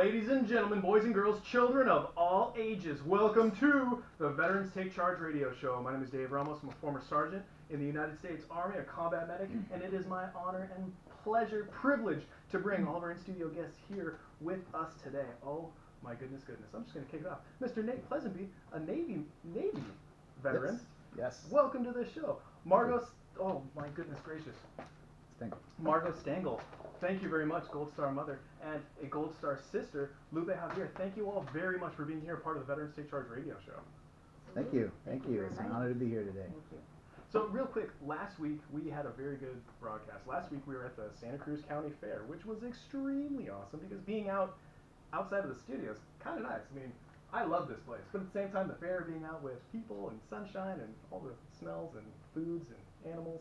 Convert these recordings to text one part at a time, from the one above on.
Ladies and gentlemen, boys and girls, children of all ages, welcome to the Veterans Take Charge radio show. My name is Dave Ramos. I'm a former sergeant in the United States Army, a combat medic, and it is my honor and privilege to bring all of our in-studio guests here with us today. Oh my goodness. I'm just going to kick it off. Mr. Nate Pleasanby, a Navy veteran. Yes. Welcome to the show. Margot, oh my goodness gracious. Margot Stengel, thank you very much, Gold Star mother, and a Gold Star sister, Lupe Javier. Thank you all very much for being here, part of the Veterans Take Charge radio show. Thank you. It's an honor to be here today. Thank you. So real quick, last week we had a very good broadcast. Last week we were at the Santa Cruz County Fair, which was extremely awesome because being outside of the studio is kind of nice. I mean, I love this place, but at the same time, the fair, being out with people and sunshine and all the smells and foods and animals.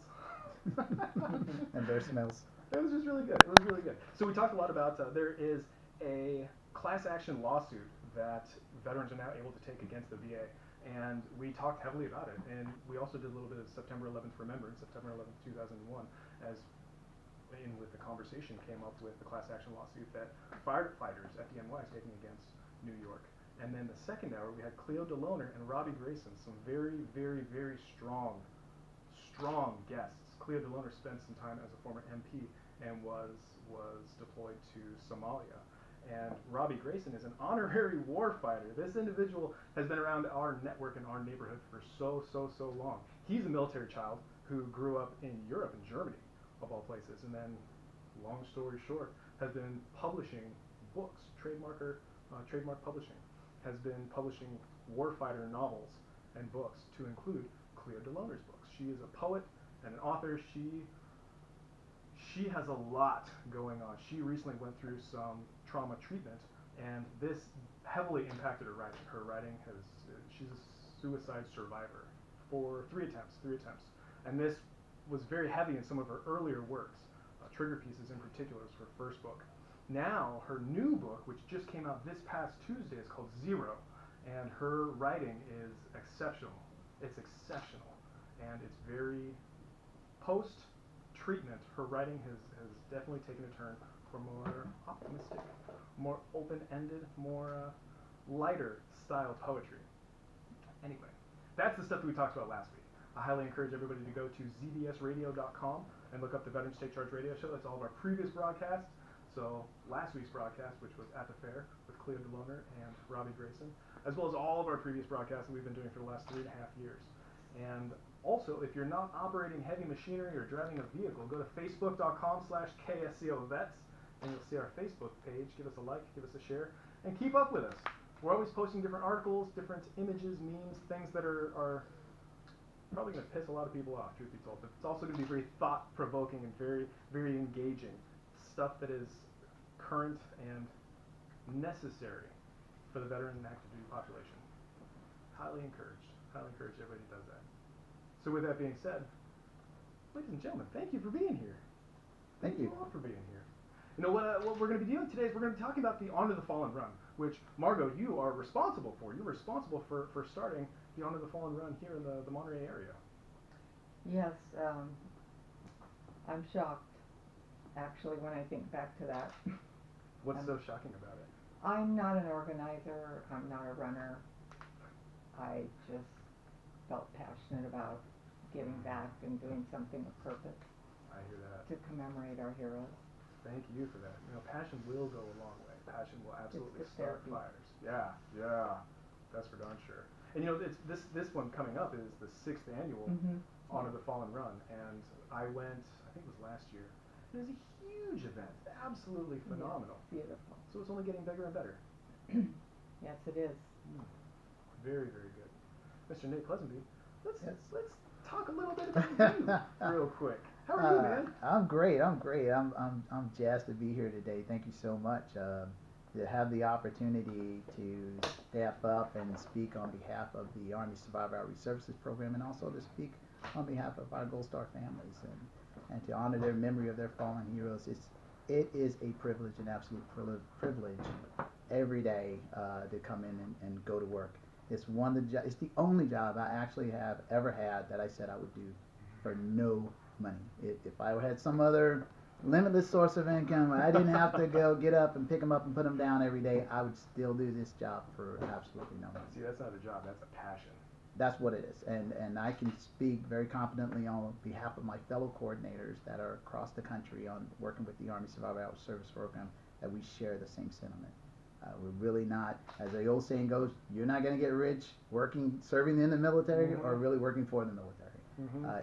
And their smells. It was just really good. So we talked a lot about there is a class action lawsuit that veterans are now able to take against the VA, and we talked heavily about it. And we also did a little bit of September 11th Remembrance, September 11th, 2001, as in with the conversation came up with the class action lawsuit that firefighters at the NY is taking against New York. And then the second hour, we had Cleo DeLoner and Robbie Grayson, some very, very, very strong guests. Cleo DeLoner spent some time as a former MP and was deployed to Somalia. And Robbie Grayson is an honorary war fighter. This individual has been around our network and our neighborhood for so long. He's a military child who grew up in Europe, in Germany, of all places, and then, long story short, has been publishing books, trademark publishing, has been publishing warfighter novels and books to include Cleo DeLoner's books. She is a poet and an author. She has a lot going on. She recently went through some trauma treatment, and this heavily impacted her writing. Her writing she's a suicide survivor for three attempts, and this was very heavy in some of her earlier works. Trigger Pieces in particular is her first book. Now her new book, which just came out this past Tuesday, is called Zero, and her writing is exceptional. It's exceptional, and it's very post-treatment. Her writing has definitely taken a turn for more optimistic, more open-ended, more lighter style poetry. Anyway, that's the stuff that we talked about last week. I highly encourage everybody to go to zbsradio.com and look up the Veterans Take Charge radio show. That's all of our previous broadcasts. So last week's broadcast, which was at the fair with Cleo DeLoner and Robbie Grayson, as well as all of our previous broadcasts that we've been doing for the last 3.5 years. And also, if you're not operating heavy machinery or driving a vehicle, go to facebook.com/KSCO Vets, and you'll see our Facebook page. Give us a like, give us a share, and keep up with us. We're always posting different articles, different images, memes, things that are probably going to piss a lot of people off, truth be told. But it's also going to be very thought-provoking and very, very engaging. Stuff that is current and necessary for the veteran and active duty population. Highly encouraged everybody does that. So with that being said, ladies and gentlemen, thank you for being here. Thank you all for being here. You know what we're going to be doing today is we're going to be talking about the Honor the Fallen Run, which, Margot, you are responsible for. You're responsible for starting the Honor the Fallen Run here in the Monterey area. Yes, I'm shocked, actually, when I think back to that. What's so shocking about it? I'm not an organizer. I'm not a runner. I just felt passionate about giving back and doing something of purpose. I hear that. To commemorate our heroes. Thank you for that. You know, passion will go a long way. Passion will absolutely start therapy. fires. Yeah, that's for darn sure. And you know, it's this one coming up is the 6th annual Honor the Fallen Run, and I went, I think it was last year. It was a huge event, absolutely phenomenal. Yes, beautiful. So it's only getting bigger and better. Yes, it is. Very, very good. Mr. Nate Pleasanby, let's talk a little bit about you real quick. How are you, man? I'm great. I'm jazzed to be here today. Thank you so much. To have the opportunity to step up and speak on behalf of the Army Survivor Outreach Services Program, and also to speak on behalf of our Gold Star families, and to honor their memory of their fallen heroes. It is a privilege, an absolute privilege, every day to come in and go to work. It's the only job I actually have ever had that I said I would do for no money. If I had some other limitless source of income. I didn't have to go get up and pick them up and put them down every day. I would still do this job for absolutely no money. See, that's not a job, that's a passion. That's what it is. And I can speak very confidently on behalf of my fellow coordinators that are across the country on working with the Army Survival Hour Service Program that we share the same sentiment. We're really not, as the old saying goes, you're not going to get rich serving in the military or really working for the military.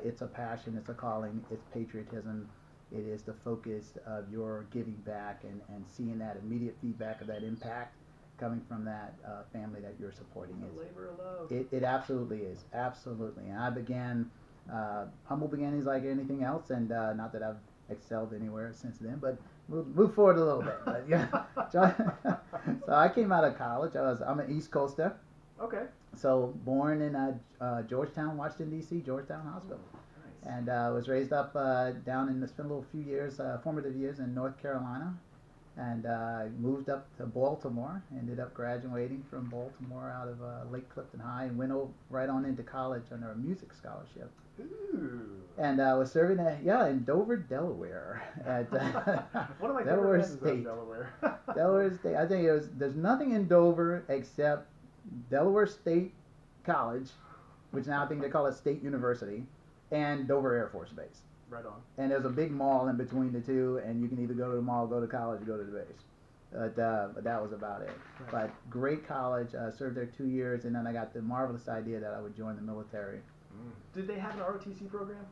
It's a passion, it's a calling, it's patriotism. It is the focus of your giving back and seeing that immediate feedback of that impact coming from that family that you're supporting. It's a labor of love. It absolutely is, absolutely. And I began humble beginnings like anything else, and not that I've excelled anywhere since then, but move forward a little bit. But, yeah. So I came out of college. I'm an East Coaster. Okay. So born in Georgetown, Washington D.C., Georgetown Hospital. And was raised up down in, spent a little few years, formative years in North Carolina, and moved up to Baltimore. Ended up graduating from Baltimore out of Lake Clifton High, and went right on into college under a music scholarship. Ooh. And was serving in Dover, Delaware, at One of my Delaware favorite State. Delaware. Delaware State. I think there's nothing in Dover except Delaware State College, which now I think they call it State University, and Dover Air Force Base. Right on. And there's a big mall in between the two, and you can either go to the mall, go to college, or go to the base. But that was about it. Right. But great college. Served there 2 years, and then I got the marvelous idea that I would join the military. Did they have an ROTC program?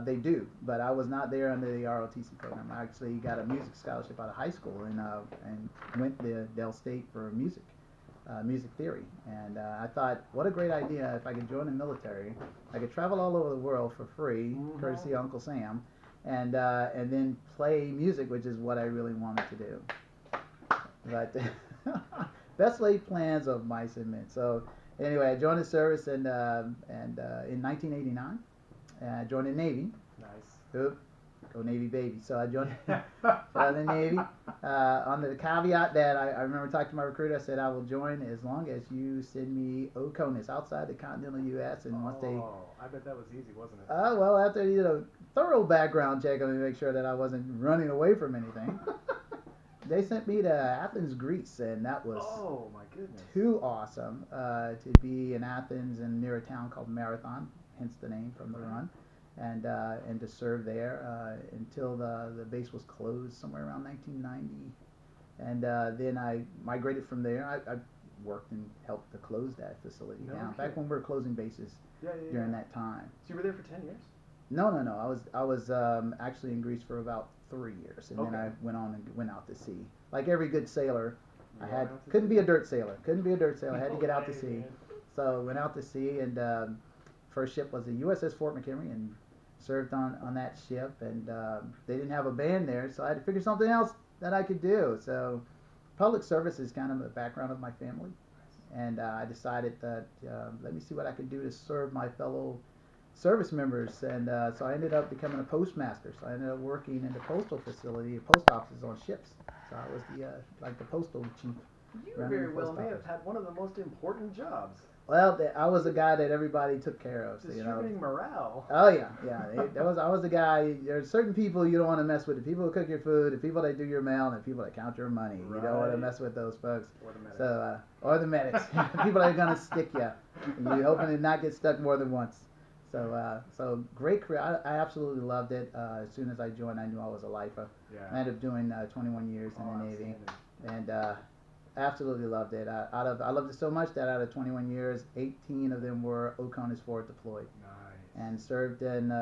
They do, but I was not there under the ROTC program. I actually got a music scholarship out of high school and went to Del State for music theory. And I thought, what a great idea if I could join the military. I could travel all over the world for free, courtesy of Uncle Sam, and then play music, which is what I really wanted to do. But best laid plans of mice and men. So anyway, I joined the service in 1989. I joined the Navy. Nice. Oop, go Navy baby. So I joined the Navy under the caveat that I remember talking to my recruiter. I said I will join as long as you send me OCONUS outside the continental U.S. And once they, I bet that was easy, wasn't it? well, after they did a thorough background check on me to make sure that I wasn't running away from anything, they sent me to Athens, Greece, and that was my goodness, too awesome to be in Athens and near a town called Marathon, hence the name from the run, and to serve there until the base was closed somewhere around 1990, and then I migrated from there. I worked and helped to close that facility down back when we were closing bases during that time. So you were there for 10 years? No. I was actually in Greece for about 3 years, and then I went on and went out to sea. Like every good sailor, couldn't be a dirt sailor. I had to get out to sea. Man. So went out to sea, and first ship was the USS Fort McHenry, and served on that ship. And they didn't have a band there, so I had to figure something else that I could do. So public service is kind of the background of my family, and I decided that let me see what I could do to serve my fellow service members, and so I ended up becoming a postmaster. So I ended up working in the postal facility, post offices on ships. So I was the postal chief. You very well may have had one of the most important jobs. Well, I was the guy that everybody took care of. So, Distributing morale. Oh yeah. I was the guy. There's certain people you don't want to mess with. The people who cook your food, the people that do your mail, and the people that count your money. Right. You don't want to mess with those folks. Or the medics. So, or the medics. People that are gonna stick you. And you're hoping to not get stuck more than once. So great career. I absolutely loved it. As soon as I joined, I knew I was a lifer. Yeah. I ended up doing 21 years in the Navy, and absolutely loved it. I loved it so much that out of 21 years, 18 of them were OCONUS forward deployed. Nice. And served in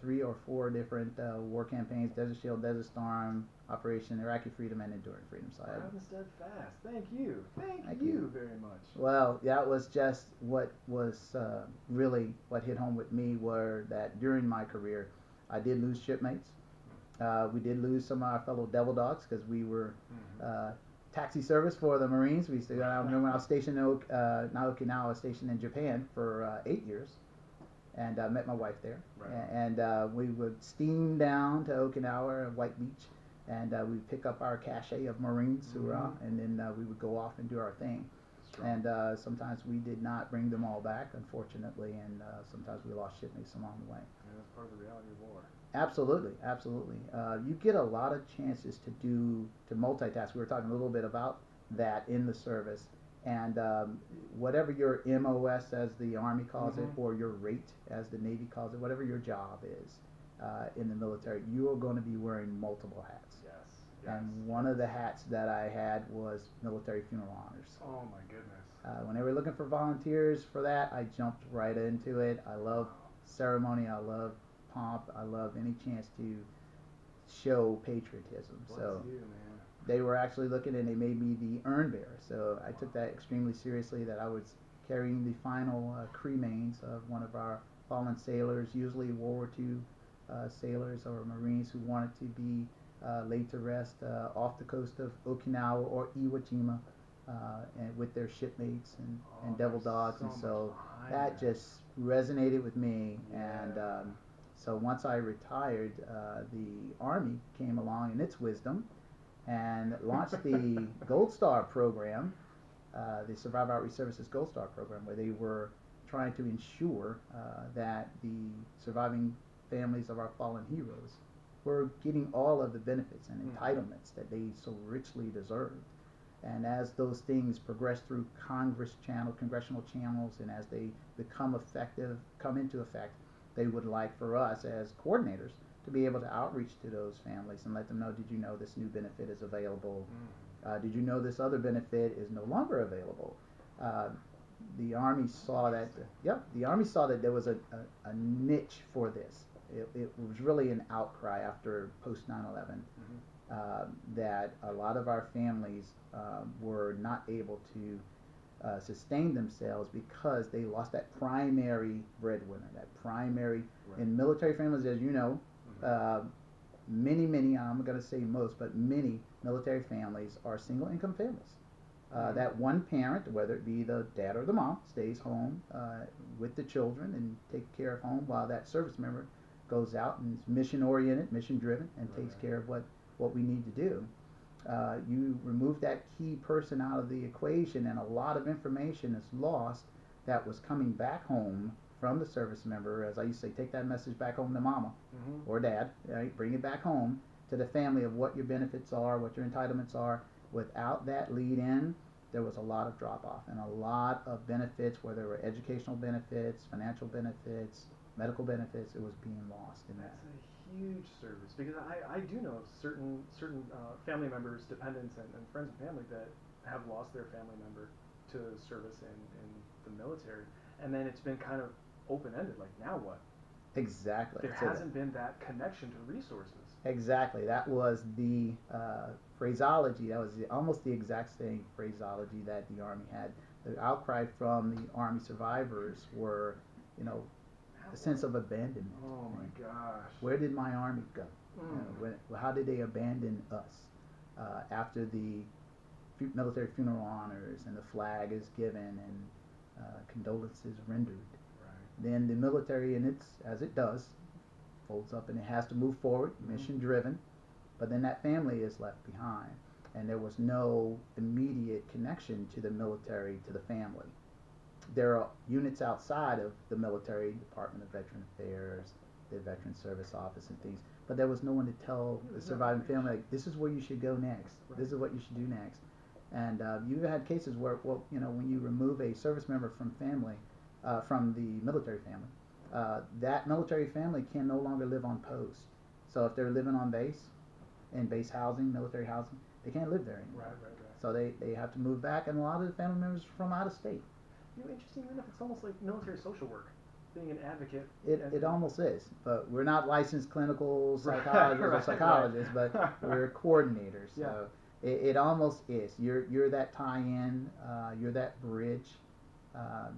3 or 4 different war campaigns: Desert Shield, Desert Storm, Operation Iraqi Freedom, and Enduring Freedom. So Proud and steadfast. Thank you. Thank you. you very much. Well, that was just what was really what hit home with me were that during my career, I did lose shipmates. We did lose some of our fellow devil dogs because we were taxi service for the Marines. We used to go. I remember when I was stationed in not Okinawa, I was stationed in Japan for 8 years, and met my wife there. Right. And we would steam down to Okinawa, White Beach, and we'd pick up our cachet of Marines who were on, and then we would go off and do our thing. Strong. And sometimes we did not bring them all back, unfortunately, and sometimes we lost shipmates along the way. Yeah, that's part of the reality of war. Absolutely, absolutely. You get a lot of chances to multitask. We were talking a little bit about that in the service, and whatever your MOS, as the Army calls it, Mhm. or your rate, as the Navy calls it, whatever your job is in the military, you are going to be wearing multiple hats. Yes. And one of the hats that I had was military funeral honors. Oh my goodness. When they were looking for volunteers for that, I jumped right into it. I love ceremony. I love pomp. I love any chance to show patriotism. Bless So you, man. they were actually looking, and they made me the urn bearer. So I took that extremely seriously, that I was carrying the final cremains of one of our fallen sailors, usually World War II sailors or Marines who wanted to be laid to rest off the coast of Okinawa or Iwo Jima, and with their shipmates and devil There's dogs, and much so behind that just resonated with me. And Yeah. so once I retired, the Army came along in its wisdom and launched the Gold Star program, the Survivor Outreach Services Gold Star program, where they were trying to ensure that the surviving families of our fallen heroes were getting all of the benefits and entitlements that they so richly deserved. And as those things progress through congressional channels, and as they come into effect, they would like for us as coordinators to be able to outreach to those families and let them know, did you know this new benefit is available? Did you know this other benefit is no longer available? The Army saw that. Yep, the Army saw that there was a niche for this. It was really an outcry after post 9/11 that a lot of our families were not able to sustain themselves because they lost that primary breadwinner, that primary. Right. In military families, as you know, many, I'm going to say most, but many military families are single income families. That one parent, whether it be the dad or the mom, stays home with the children and takes care of home, while that service member goes out and is mission oriented, mission driven, and takes care of what we need to do. You remove that key person out of the equation, and a lot of information is lost that was coming back home from the service member. As I used to say, take that message back home to mama or dad, right? Bring it back home to the family of what your benefits are, what your entitlements are. Without that lead in, there was a lot of drop off, and a lot of benefits, whether they were educational benefits, financial benefits, medical benefits, it was being lost in that. That's a huge service, because I do know certain family members, dependents, and friends and family that have lost their family member to service in the military, and then it's been kind of open-ended, like, now what? Exactly. There So hasn't been that connection to resources. exactly. That was the phraseology. That was almost the exact same phraseology that the Army had. The outcry from the Army survivors were, a sense of abandonment. Oh my gosh. Where did my Army go? How did they abandon us after the military funeral honors and the flag is given and condolences rendered? Right. Then the military, and as it does, folds up and it has to move forward, mission driven, but then that family is left behind, and there was no immediate connection to the military, to the family. There are units outside of the military, Department of Veteran Affairs, the Veteran Service Office and things, but there was no one to tell the surviving family, like, this is where you should go next, this is what you should do next. And you've had cases where, when you remove a service member from family, from the military family, that military family can no longer live on post. So if they're living on base, in base housing, military housing, they can't live there anymore. Right. So they have to move back, and a lot of the family members are from out of state. Interesting enough, it's almost like military social work, being an advocate. It almost is, but we're not licensed clinical psychologists or psychologists, but we're coordinators. So it almost is. You're that tie-in, you're that bridge,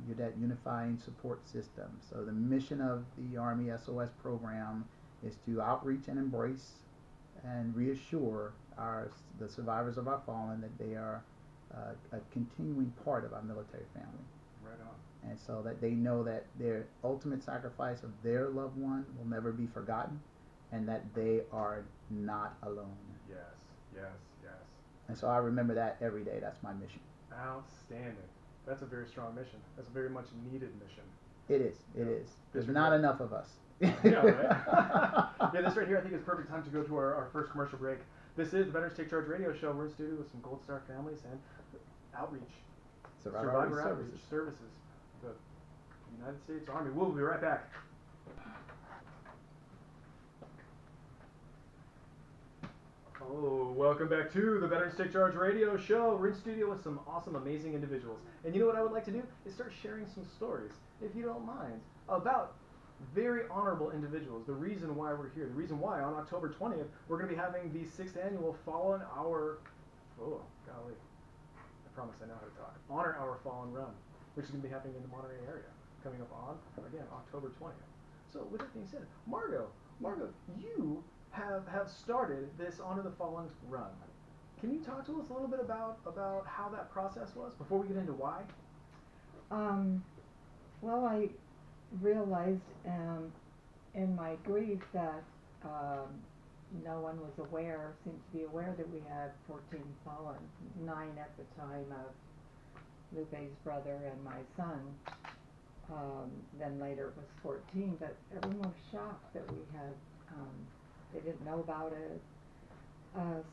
you're that unifying support system. So the mission of the Army SOS program is to outreach and embrace and reassure the survivors of our fallen that they are a continuing part of our military family. Right on. And so that they know that their ultimate sacrifice of their loved one will never be forgotten, and that they are not alone. Yes. And so I remember that every day. That's my mission. Outstanding. That's a very strong mission. That's a very much needed mission. It is. There's not enough of us. Yeah, right? Yeah, this right here I think is perfect time to go to our first commercial break. This is the Veterans Take Charge radio show. We're in studio with some Gold Star families and outreach. Survivor Outreach Services. The United States Army. We'll be right back. Oh, welcome back to the Veterans Take Charge radio show. We're in studio with some awesome, amazing individuals. And you know what I would like to do is start sharing some stories, if you don't mind, about very honorable individuals. The reason why we're here, the reason why on October 20th, we're going to be having the 6th annual Fallen Hour, oh, golly, I promise I know how to talk, Honor Our Fallen Run, which is going to be happening in the Monterey area, coming up on, again, October 20th. So with that being said, Margot, you have started this Honor the Fallen run. Can you talk to us a little bit about how that process was before we get into why? Well, I realized in my grief that no one seemed to be aware that we had 14 fallen, 9 at the time of Lupe's brother and my son. Then later it was 14, but everyone was shocked that we had, they didn't know about it.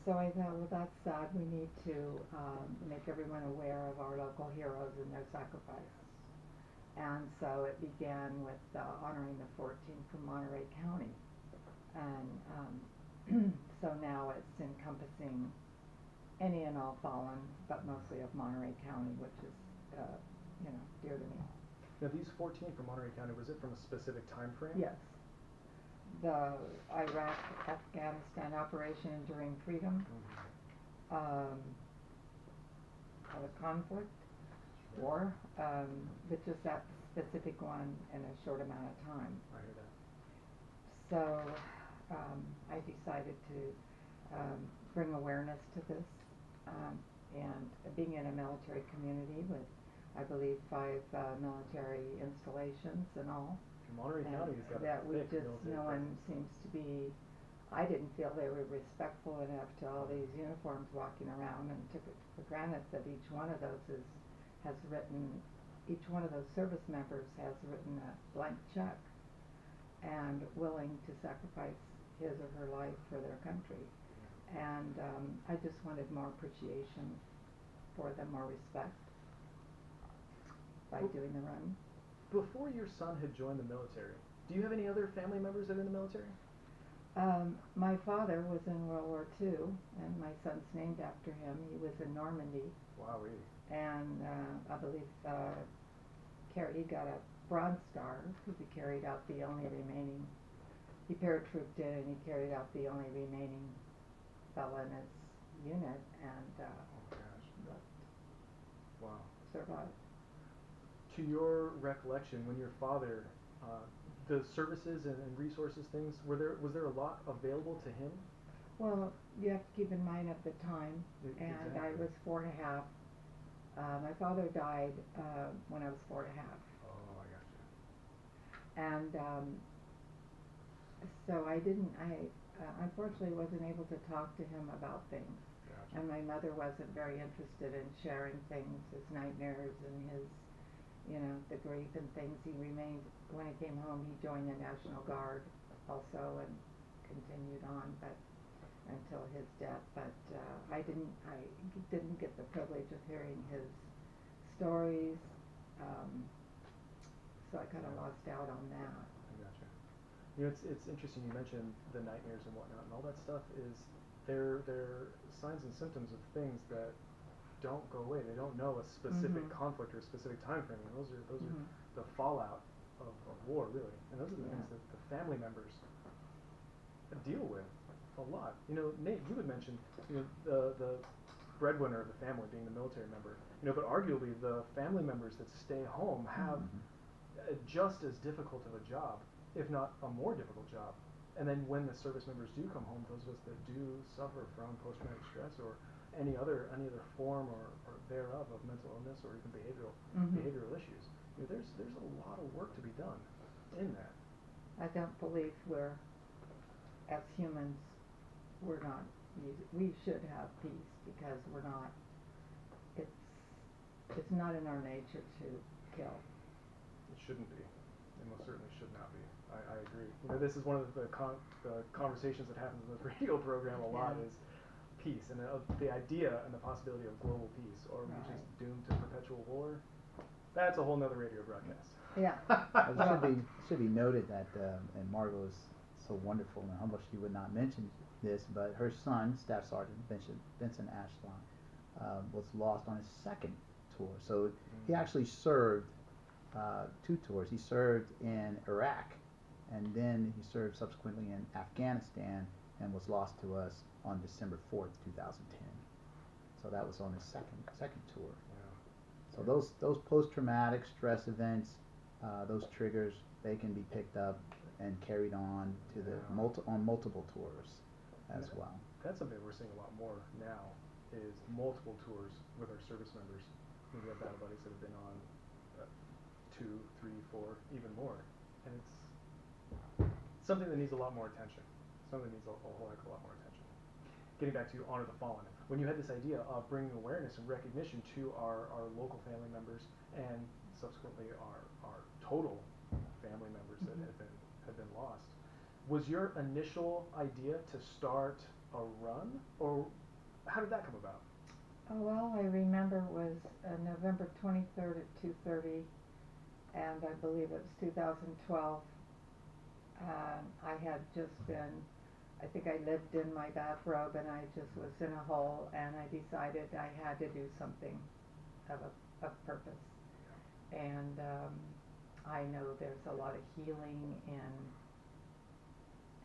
So I thought, well, that's sad. We need to make everyone aware of our local heroes and their sacrifices. And so it began with honoring the 14 from Monterey County. And so now it's encompassing any and all fallen, but mostly of Monterey County, which is, dear to me. Now these 14 from Monterey County, was it from a specific time frame? Yes. The Iraq-Afghanistan Operation Enduring Freedom, the conflict, war, but just that specific one in a short amount of time. I hear that. So I decided to bring awareness to this, and being in a military community with, I believe, 5 military installations and all. Monterey County has got that we thick just, military no one presence. seems to be, I didn't feel they were respectful enough to all these uniforms walking around, and took it for granted that each one of those each one of those service members has written a blank check and willing to sacrifice his or her life for their country. And I just wanted more appreciation for them, more respect by doing the run. Before your son had joined the military, do you have any other family members that are in the military? My father was in World War II, and my son's named after him. He was in Normandy. Wow, really? And I believe he got a Bronze Star because he carried out the only remaining, he paratrooped in and he carried out the only remaining fellow in his unit, and oh my gosh. Wow. survived. To your recollection, when your father, the services and resources things, was there a lot available to him? Well, you have to keep in mind at the time, and Exactly. I was 4 1/2. My father died when I was 4 1/2. Oh, I got you. And so I unfortunately wasn't able to talk to him about things. Gotcha. And my mother wasn't very interested in sharing things, his nightmares and his, the grief and things. He remained, when he came home, he joined the National Guard also and continued on, but until his death. But I didn't get the privilege of hearing his stories, so I kind of lost out on that. I gotcha. It's interesting you mentioned the nightmares and whatnot, and all that stuff is they're signs and symptoms of things that don't go away. They don't know a specific conflict or a specific time frame. And those are the fallout of war, really. And those are the things that the family members deal with a lot. Nate, you had mentioned the breadwinner of the family being the military member. But arguably the family members that stay home have just as difficult of a job, if not a more difficult job. And then when the service members do come home, those of us that do suffer from post-traumatic stress or any other form or thereof of mental illness or even behavioral issues, there's a lot of work to be done in that. I don't believe as humans, we should have peace, because it's not in our nature to kill. It shouldn't be. It most certainly should not be. I I agree. You know, this is one of the conversations that happens in this radio program a lot Yeah. is peace and the idea and the possibility of global peace, or we just Right. doomed to perpetual war. That's a whole nother radio broadcast. Yeah. It should be noted that, and Margot is so wonderful and humble she would not mention this, but her son, Staff Sergeant Vincent Ashlon, was lost on his second tour. So he actually served 2 tours. He served in Iraq, and then he served subsequently in Afghanistan, and was lost to us on December 4th, 2010. So that was on his second tour. Yeah. So those post-traumatic stress events, those triggers, they can be picked up and carried on to the on multiple tours as well. That's something we're seeing a lot more now, is multiple tours with our service members. We have battle buddies that have been on 2, 3, 4, even more, and it's something that needs a lot more attention. Something that needs a whole heck of a lot more attention. Getting back to Honor the Fallen, when you had this idea of bringing awareness and recognition to our local family members and subsequently our total family members that have been lost, was your initial idea to start a run, or how did that come about? Oh, well, I remember it was November 23rd at 2:30, and I believe it was 2012. I had just been, I think I lived in my bathrobe and I just was in a hole, and I decided I had to do something of purpose. And I know there's a lot of healing in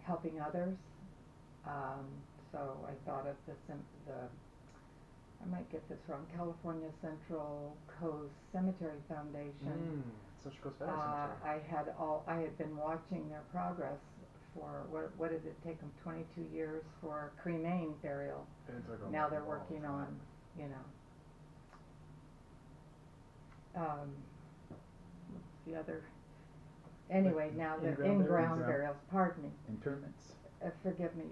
helping others. So I thought of I might get this wrong, California Central Coast Cemetery Foundation. Central Coast Veterans Cemetery. I had been watching their progress for, what did it take them, 22 years for cremain burial. Now they're working on, you know, what's the other, anyway, now they're in-ground burials, pardon me. Interments. Forgive me.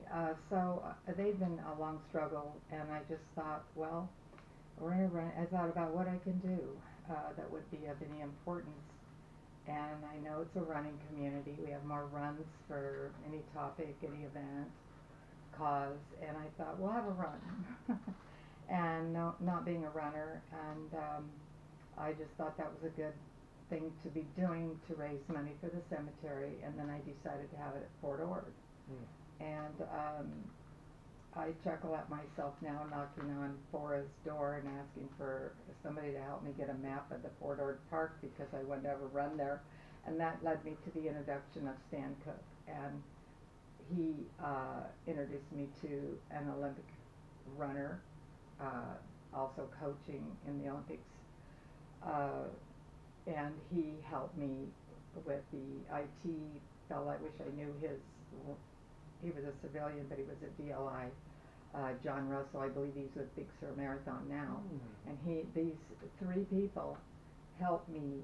So they've been a long struggle, and I just thought, well, we're in a run. I thought about what I can do that would be of any importance. And I know it's a running community. We have more runs for any topic, any event, cause. And I thought, we'll have a run. And not being a runner, and I just thought that was a good thing to be doing to raise money for the cemetery. And then I decided to have it at Fort Ord. And I chuckle at myself now, knocking on Fora's door and asking for somebody to help me get a map of the Fort Ord Park, because I wanted to have a run there. And that led me to the introduction of Stan Cook, and he introduced me to an Olympic runner, also coaching in the Olympics, and he helped me with the IT fellow. I wish I knew he was a civilian, but he was a DLI. John Russell, I believe he's with Big Sur Marathon now. And these 3 people helped me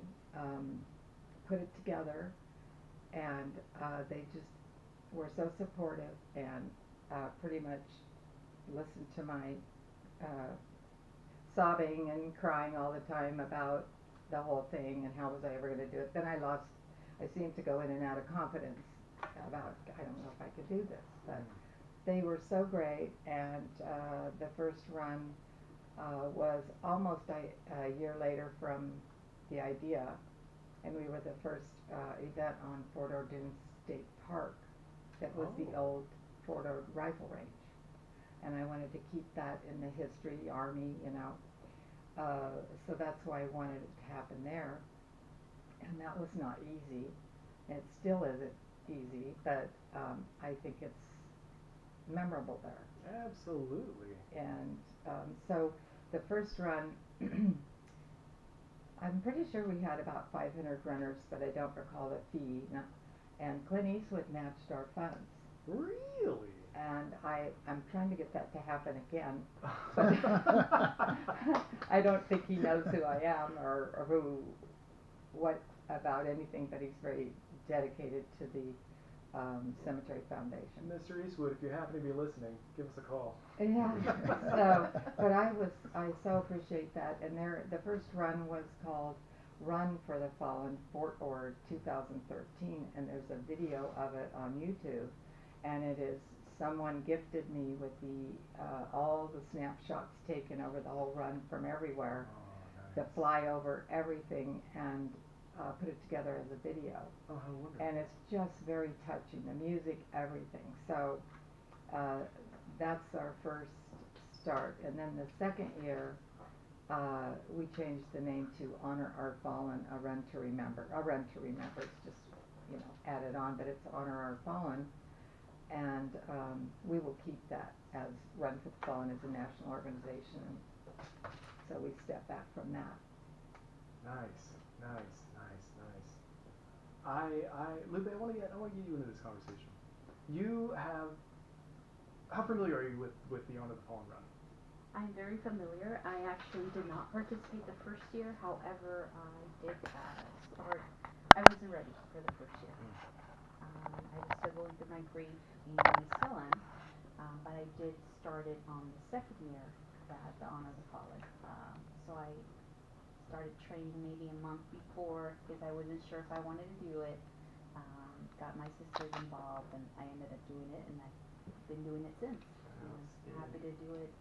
put it together, and they just were so supportive and pretty much listened to my sobbing and crying all the time about the whole thing and how was I ever going to do it. Then I seemed to go in and out of confidence about, I don't know if I could do this, but they were so great. And the first run was almost a year later from the idea, and we were the first event on Fort Ord Dunes State Park. That was the old Fort Ord rifle range, and I wanted to keep that in the history, Army, you know. So that's why I wanted it to happen there, and that was not easy. It still isn't easy, but I think it's memorable there. Absolutely. And so the first run, I'm pretty sure we had about 500 runners, but I don't recall the fee. And Clint Eastwood matched our funds. Really? And I'm trying to get that to happen again. But I don't think he knows who I am or what about anything, but he's very dedicated to the Cemetery Foundation. Mr. Eastwood, if you happen to be listening, give us a call. Yeah. So, but I so appreciate that. And the first run was called Run for the Fallen or 2013, and there's a video of it on YouTube, and it is someone gifted me with all the snapshots taken over the whole run from everywhere, Nice. to fly over everything and put it together as a video. Oh, how wonderful. And it's just very touching, the music, everything. So that's our first start. And then the second year, we changed the name to Honor Our Fallen, a Run to Remember. A Run to Remember, it's just, added on, but it's Honor Our Fallen. And we will keep that as Run for the Fallen as a national organization. So we step back from that. Nice. Lupe, I want to get you into this conversation. How familiar are you with the Honor the Fallen run? I'm very familiar. I actually did not participate the first year. However, I did start. I wasn't ready for the first year. I was still going through my grief, and I still am. But I did start it on the second year at the Honor the Fallen. So I started training maybe a month before because I wasn't sure if I wanted to do it. Got my sisters involved, and I ended up doing it, and I've been doing it since. I'm happy to do it.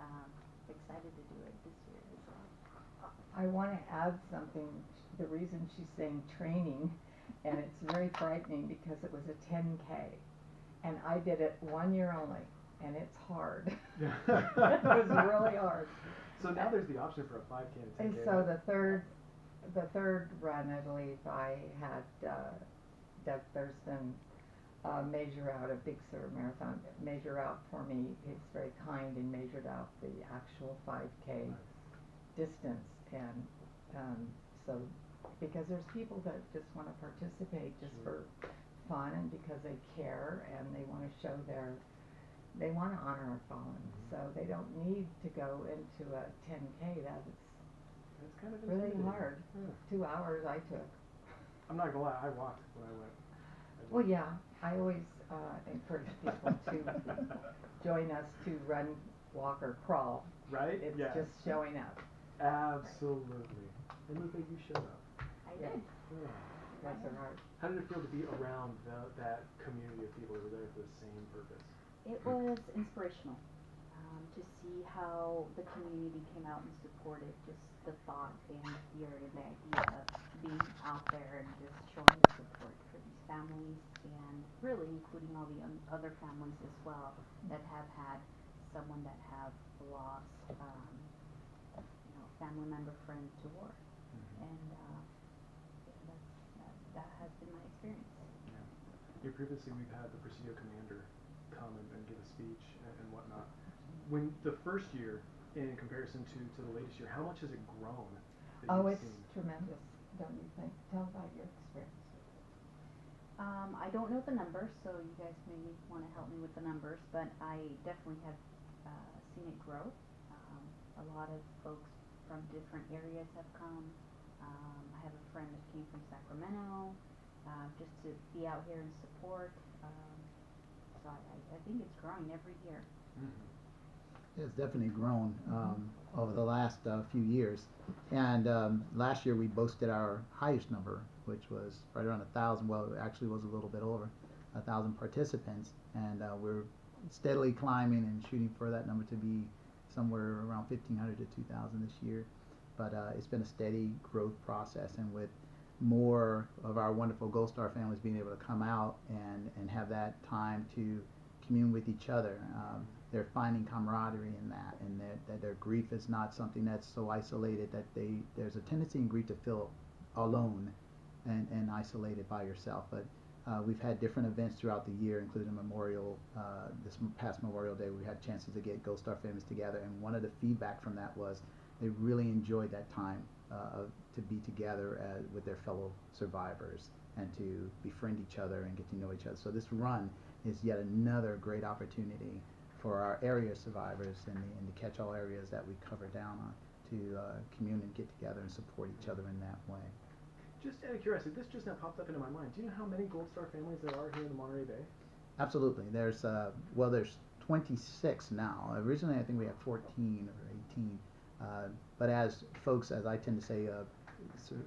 Excited to do it this year as well. I want to add something. The reason she's saying training, and it's very frightening because it was a 10K, and I did it 1 year only, and it's hard. It was really hard. So now there's the option for a 5K and a 10K. And so the third run, I believe I had Doug Thurston measure out a Big Sur Marathon, measure out for me. He's very kind and measured out the actual 5K distance. And so, because there's people that just want to participate just for fun and because they care and they want to show they want to honor our fallen. So they don't need to go into a 10K. That's kind of really intimidating. hard. Yeah. 2 hours I took. I'm not gonna lie, I walked when I went. Well, yeah, I always encourage people to join us to run, walk, or crawl. Right? It's Yes. just showing up. Absolutely. And look at you showed up. I Yeah. did. Yeah. That's our heart. How did it feel to be around that community of people who were there for the same purpose? It was inspirational to see how the community came out and supported just the thought and the theory and the idea of being out there and just showing the support for these families and really including all the other families as well that have had someone that have lost family member, friend to war. And that has been my experience. Yeah. Here previously we've had the Presidio commander come and give a speech and whatnot. When the first year, in comparison to the latest year, how much has it grown? Oh, it's tremendous, don't you think? Tell about your experience. I don't know the numbers, so you guys may want to help me with the numbers, but I definitely have seen it grow. A lot of folks from different areas have come. I have a friend that came from Sacramento just to be out here and support. So I think it's growing every year. It's definitely grown over the last few years. And last year we boasted our highest number, which was right around 1,000. Well, it actually was a little bit over 1,000 participants. And we're steadily climbing and shooting for that number to be somewhere around 1,500 to 2,000 this year. But it's been a steady growth process. And with more of our wonderful Gold Star families being able to come out and have that time to commune with each other, they're finding camaraderie in that, and that their grief is not something that's so isolated that there's a tendency in grief to feel alone and isolated by yourself. But we've had different events throughout the year, including this past Memorial Day. We had chances to get Gold Star families together, and one of the feedback from that was they really enjoyed that time to be together with their fellow survivors and to befriend each other and get to know each other. So this run is yet another great opportunity for our area survivors and the catch-all areas that we cover down on to commune and get together and support each other in that way. Just out of curiosity, this just now popped up into my mind. Do you know how many Gold Star families there are here in the Monterey Bay? Absolutely. There's 26 now. Originally, I think we had 14 or 18. But as folks, as I tend to say,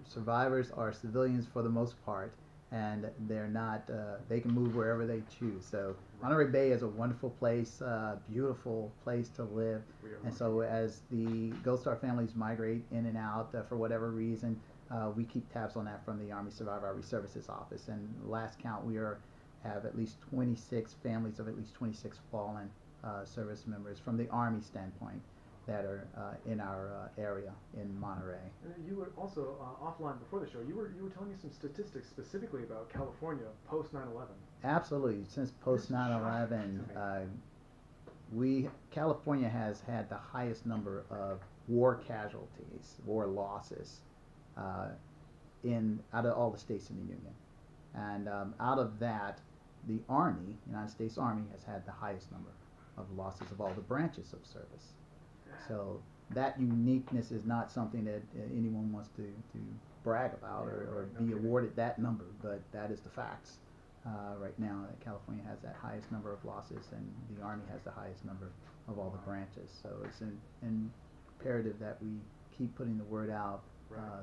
survivors are civilians for the most part, and they're not. They can move wherever they choose. So Monterey Bay is a wonderful place, beautiful place to live. And so as the Gold Star families migrate in and out for whatever reason, we keep tabs on that from the Army Survivor Outreach Services Office. And last count, have at least 26 families of at least 26 fallen service members from the Army standpoint that are in our area in Monterey. You were also offline before the show. You were telling me some statistics specifically about California post 9/11. Absolutely. Since post 9/11, California has had the highest number of war casualties, war losses, out of all the states in the Union. And out of that, the Army, United States Army, has had the highest number of losses of all the branches of service. So that uniqueness is not something that anyone wants to brag about or be awarded that number, but that is the facts. Right now, that California has that highest number of losses, and the Army has the highest number of all the branches. So it's imperative that we keep putting the word out,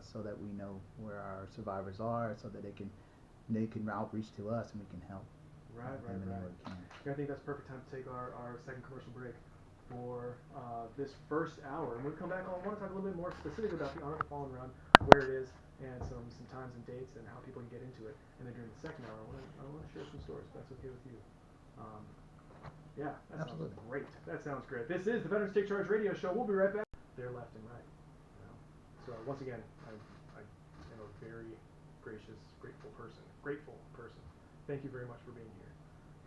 so that we know where our survivors are, so that they can outreach to us and we can help. Right. I think that's the perfect time to take our second commercial break for this first hour. And when we come back, I want to talk a little bit more specific about the Honor the Fallen Run, where it is, and some times and dates and how people can get into it. And then during the second hour, I want to share some stories, if that's okay with you. Yeah, that Absolutely. sounds great. That sounds great. This is the Veterans Take Charge Radio Show. We'll be right back. They're left and right. So once again, I am a very grateful person. Thank you very much for being here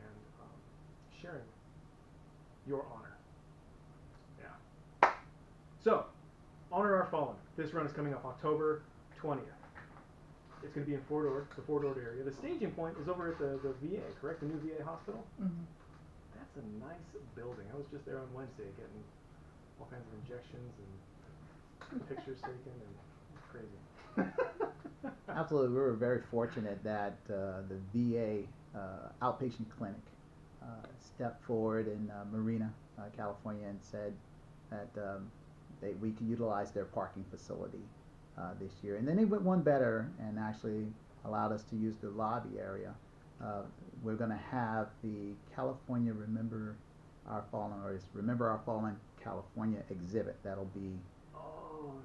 and sharing your honor. Yeah. So, Honor Our Fallen. This run is coming up October 20th. It's going to be in the Fort Ord area. The staging point is over at the VA, correct? The new VA hospital? Mm-hmm. That's a nice building. I was just there on Wednesday getting all kinds of injections and pictures taken, and it's crazy. Absolutely. We were very fortunate that the VA outpatient clinic stepped forward in Marina, California, and said that we could utilize their parking facility this year. And then they went one better and actually allowed us to use the lobby area. We're going to have the California Remember Our Fallen California exhibit. That'll be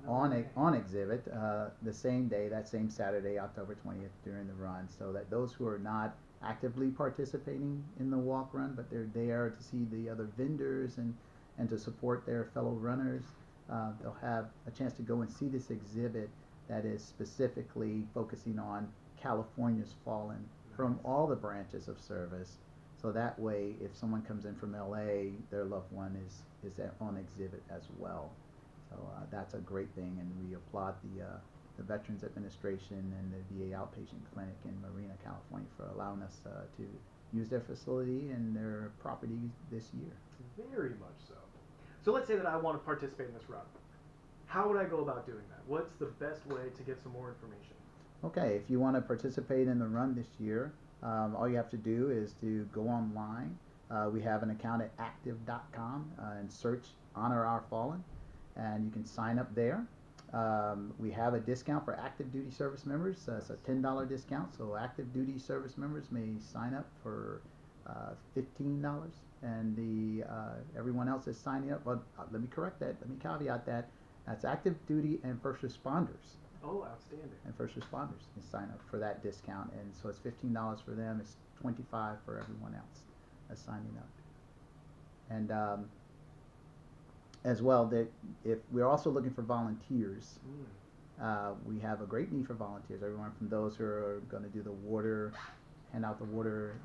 on exhibit the same day, that same Saturday, October 20th, during the run, so that those who are not actively participating in the walk run, but they're there to see the other vendors and to support their fellow runners, they'll have a chance to go and see this exhibit that is specifically focusing on California's fallen from all the branches of service. So that way, if someone comes in from LA, their loved one is on exhibit as well. So that's a great thing, and we applaud the Veterans Administration and the VA Outpatient Clinic in Marina, California, for allowing us to use their facility and their property this year. Very much so. So let's say that I want to participate in this run. How would I go about doing that? What's the best way to get some more information? Okay, if you want to participate in the run this year, all you have to do is to go online. We have an account at active.com and search Honor Our Fallen, and you can sign up there. We have a discount for active duty service members. It's a $10 discount, so active duty service members may sign up for $15, and everyone else is signing up. Well, let me correct that. Let me caveat that. That's active duty and first responders. Oh, outstanding. And first responders can sign up for that discount, and so it's $15 for them. It's $25 for everyone else that's signing up. And as well, that if we're also looking for volunteers, we have a great need for volunteers. Everyone from those who are going to do the water, hand out the water,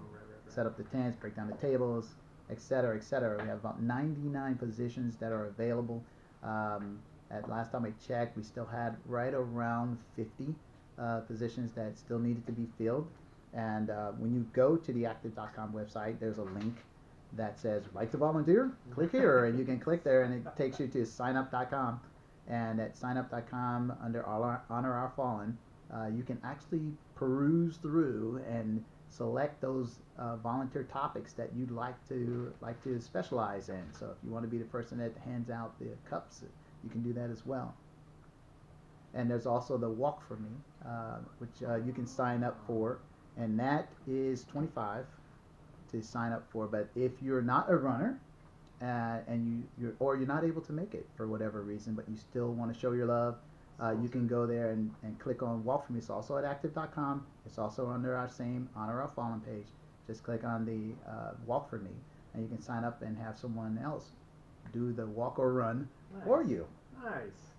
set up the tents, break down the tables, etc., etc. We have about 99 positions that are available. At last time I checked, we still had right around 50 positions that still needed to be filled. And when you go to the active.com website, there's a link that says like to volunteer, click here, and you can click there, and it takes you to signup.com. And at signup.com, under Honor Our Fallen, you can actually peruse through and select those volunteer topics that you'd like to specialize in. So if you want to be the person that hands out the cups, you can do that as well. And there's also the Walk for Me, which you can sign up for, and that is $25 to sign up for. But if you're not a runner, and you're not able to make it for whatever reason, but you still want to show your love, you can go there and click on Walk for Me. It's also at active.com. It's also under our same Honor Our Fallen page. Just click on the Walk for Me, and you can sign up and have someone else do the walk or run for you. Nice.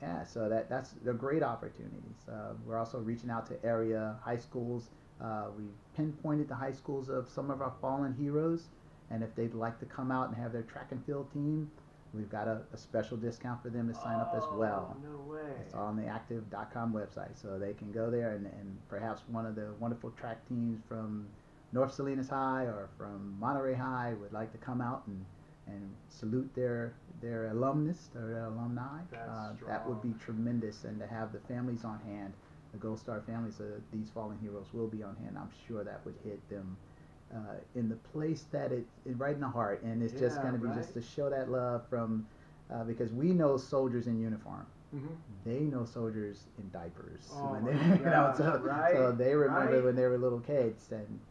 Yeah, so that's a great opportunities. We're also reaching out to area high schools. We pinpointed the high schools of some of our fallen heroes, and if they'd like to come out and have their track and field team, we've got a special discount for them to sign up as well. No way. It's on the active.com website, so they can go there and perhaps one of the wonderful track teams from North Salinas High or from Monterey High would like to come out and salute their alumnus or their alumni. That would be tremendous, and to have the families on hand, the Gold Star families of these fallen heroes will be on hand. I'm sure that would hit them in the place that right in the heart, and it's just going to be just to show that love from because we know soldiers in uniform. Mm-hmm. They know soldiers in diapers. Oh when my they, gosh, so they remember when they were little kids,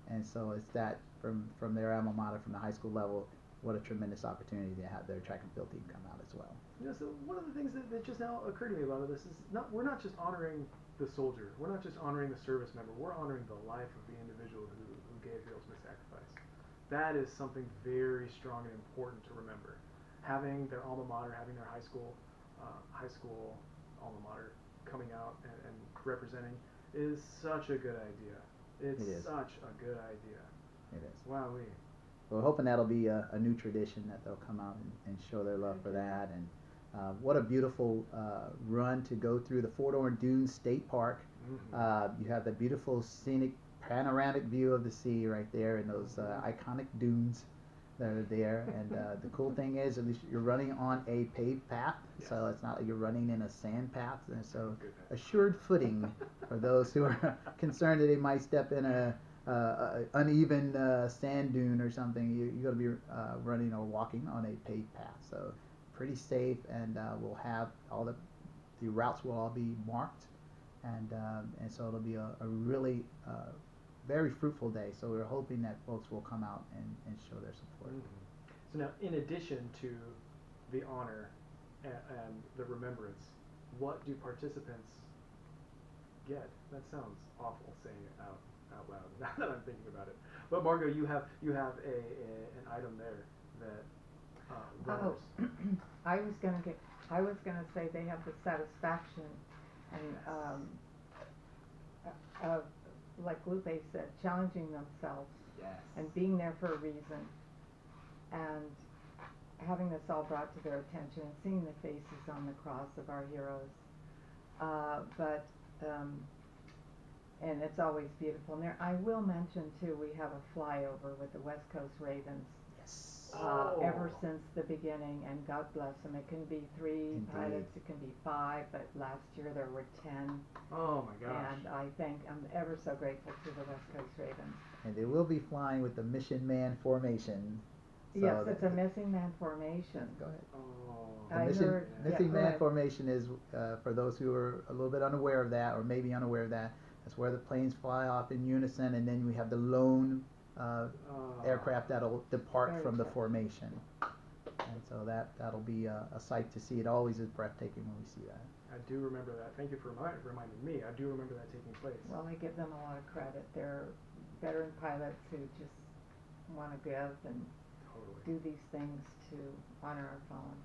and so it's that from their alma mater, from the high school level. What a tremendous opportunity to have their track and field team come out as well. So one of the things that just now occurred to me about this is we're not just honoring the soldier, we're not just honoring the service member, we're honoring the life of the individual who gave the ultimate sacrifice. That is something very strong and important to remember. Having their alma mater, having their high school alma mater coming out and representing is such a good idea. It is such a good idea. It is. Wowee. We're hoping that'll be a new tradition, that they'll come out and show their love for that. And what a beautiful run to go through the Fort Ord Dunes State Park. Mm-hmm. You have the beautiful scenic panoramic view of the sea right there, and those iconic dunes that are there. And the cool thing is, at least you're running on a paved path, so it's not like you're running in a sand path. And so assured footing for those who are concerned that they might step in a uneven sand dune or something. You're going to be running or walking on a paved path, so pretty safe. And we'll have all the routes will all be marked, and so it'll be a really very fruitful day. So we're hoping that folks will come out and show their support. Mm-hmm. So now, in addition to the honor and the remembrance, what do participants get? That sounds awful saying it out loud now that I'm thinking about it. But Margot, you have an item there that runners. I was gonna say they have the satisfaction and of, like Lupe said, challenging themselves and being there for a reason, and having this all brought to their attention and seeing the faces on the cross of our heroes. And it's always beautiful. And I will mention too, we have a flyover with the West Coast Ravens. Yes. Ever since the beginning, and God bless them. It can be 3 pilots, it can be 5, but last year there were 10. Oh my gosh. And I'm ever so grateful to the West Coast Ravens. And they will be flying with the Mission Man formation. So yes, it's a missing man formation. Go ahead. Oh. Missing man formation is, for those who are a little bit unaware of that, or maybe unaware of that, that's where the planes fly off in unison, and then we have the lone aircraft that'll depart from the formation. And so that'll be a sight to see. It always is breathtaking when we see that. I do remember that. Thank you for reminding me. I do remember that taking place. Well, I give them a lot of credit. They're veteran pilots who just want to give and do these things to honor our fallen.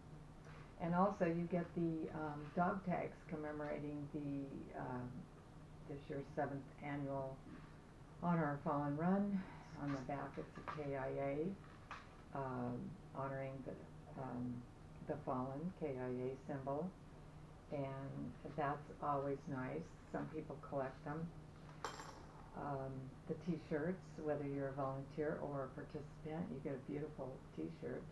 And also you get the dog tags commemorating this year's 7th annual Honor Our Fallen Run. On the back it's a KIA, honoring the fallen, KIA symbol, and that's always nice. Some people collect them. The t-shirts, whether you're a volunteer or a participant, you get a beautiful t-shirt.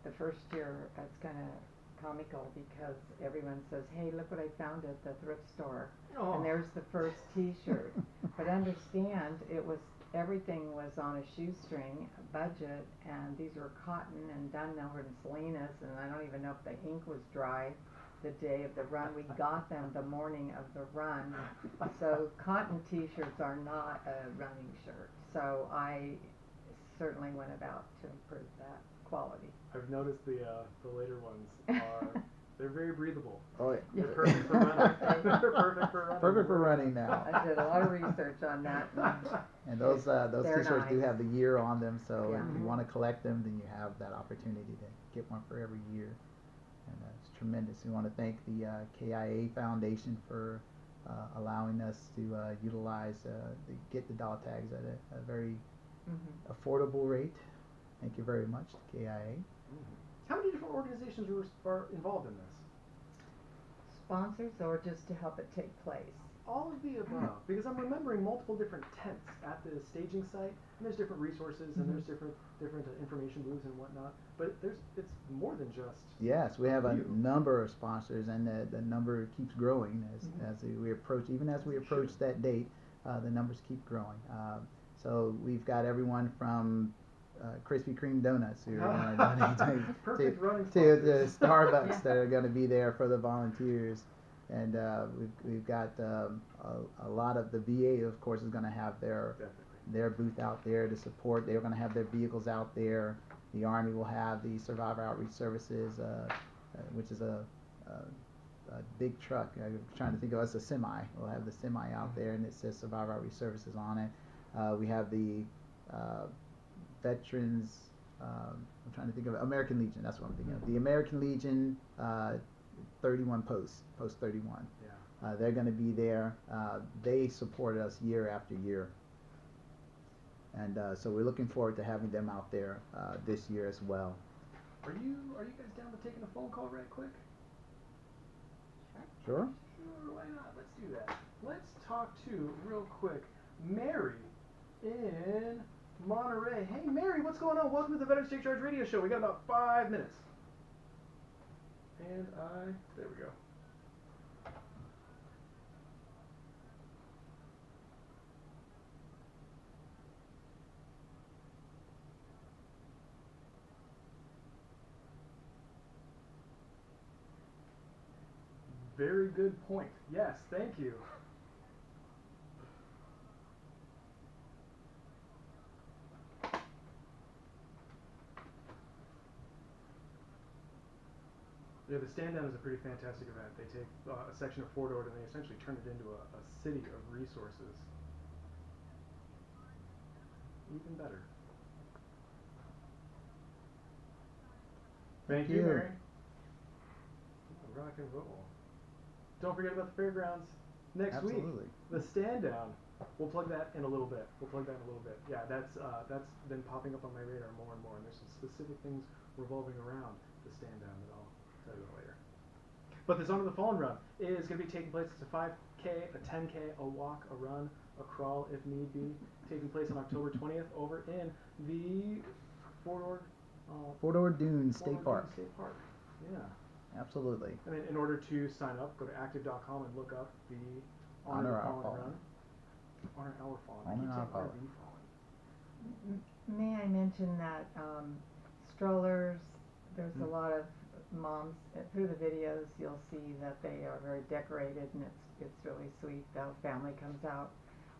The first year it's kind of comical because everyone says, hey, look what I found at the thrift store. Oh. And there's the first t-shirt. But understand, everything was on a shoestring budget, and these were cotton and done over in Salinas, and I don't even know if the ink was dry. the day of the run. We got them the morning of the run. So cotton t-shirts are not a running shirt. So I certainly went about to improve that quality. I've noticed the later ones are they're very breathable. Oh, yeah. They're perfect for running. They're perfect for running. Perfect for running now. I did a lot of research on that. And those They're t-shirts do nice. have the year on them, so Yeah. if you want to collect them, then you have that opportunity to get one for every year. And it's tremendous. We want to thank the KIA Foundation for allowing us to utilize, get the dog tags at a very affordable rate. Thank you very much to KIA. How many different organizations are involved in this? Sponsors or just to help it take place? All of the above, because I'm remembering multiple different tents at the staging site, and there's different resources, and there's different information booths and whatnot. But it's more than just. Yes, we have a you. number of sponsors, and the number keeps growing as we approach. Even as we approach that date, the numbers keep growing. So we've got everyone from Krispy Kreme donuts who are donating Perfect running to the sponsors. Starbucks that are going to be there for the volunteers. And we've got a lot of the VA, of course, is going to have their booth out there to support. They're going to have their vehicles out there. The Army will have the Survivor Outreach Services, which is a big truck. I'm trying to think of it. It's a semi. We'll have the semi out there, and it says Survivor Outreach Services on it. We have the Veterans. I'm trying to think of it. American Legion. That's what I'm thinking of. The American Legion. 31 post 31. Yeah. They're going to be there. They support us year after year, and so we're looking forward to having them out there this year as well. Are you guys down to taking a phone call right quick? Sure. Sure, why not? Let's do that. Let's talk to real quick Mary in Monterey. Hey Mary, what's going on? Welcome to the Veterans Take Charge Radio Show. We got about 5 minutes. And there we go. Very good point. Yes, thank you. Yeah, the stand down is a pretty fantastic event. They take a section of Fort Ord and they essentially turn it into a city of resources. Even better. Thank you, Mary. Rock and roll. Don't forget about the fairgrounds next Absolutely. week. The stand down. We'll plug that in a little bit. Yeah, that's been popping up on my radar more and more, and there's some specific things revolving around the stand down that I'll tell you about later. But the Zone of the Fallen run is going to be taking place. It's a 5K, a 10K, a walk, a run, a crawl if need be, taking place on October 20th over in the Fort Ord Dunes State Park. State Park. Yeah. Absolutely. And then in order to sign up, go to active.com and look up the Honor Our Fallen Fallen. run. Honor Our Fallen. I Honor keep Our saying Fallen. RV Fallen. May I mention that strollers, there's a lot of moms, through the videos you'll see that they are very decorated, and it's really sweet. The family comes out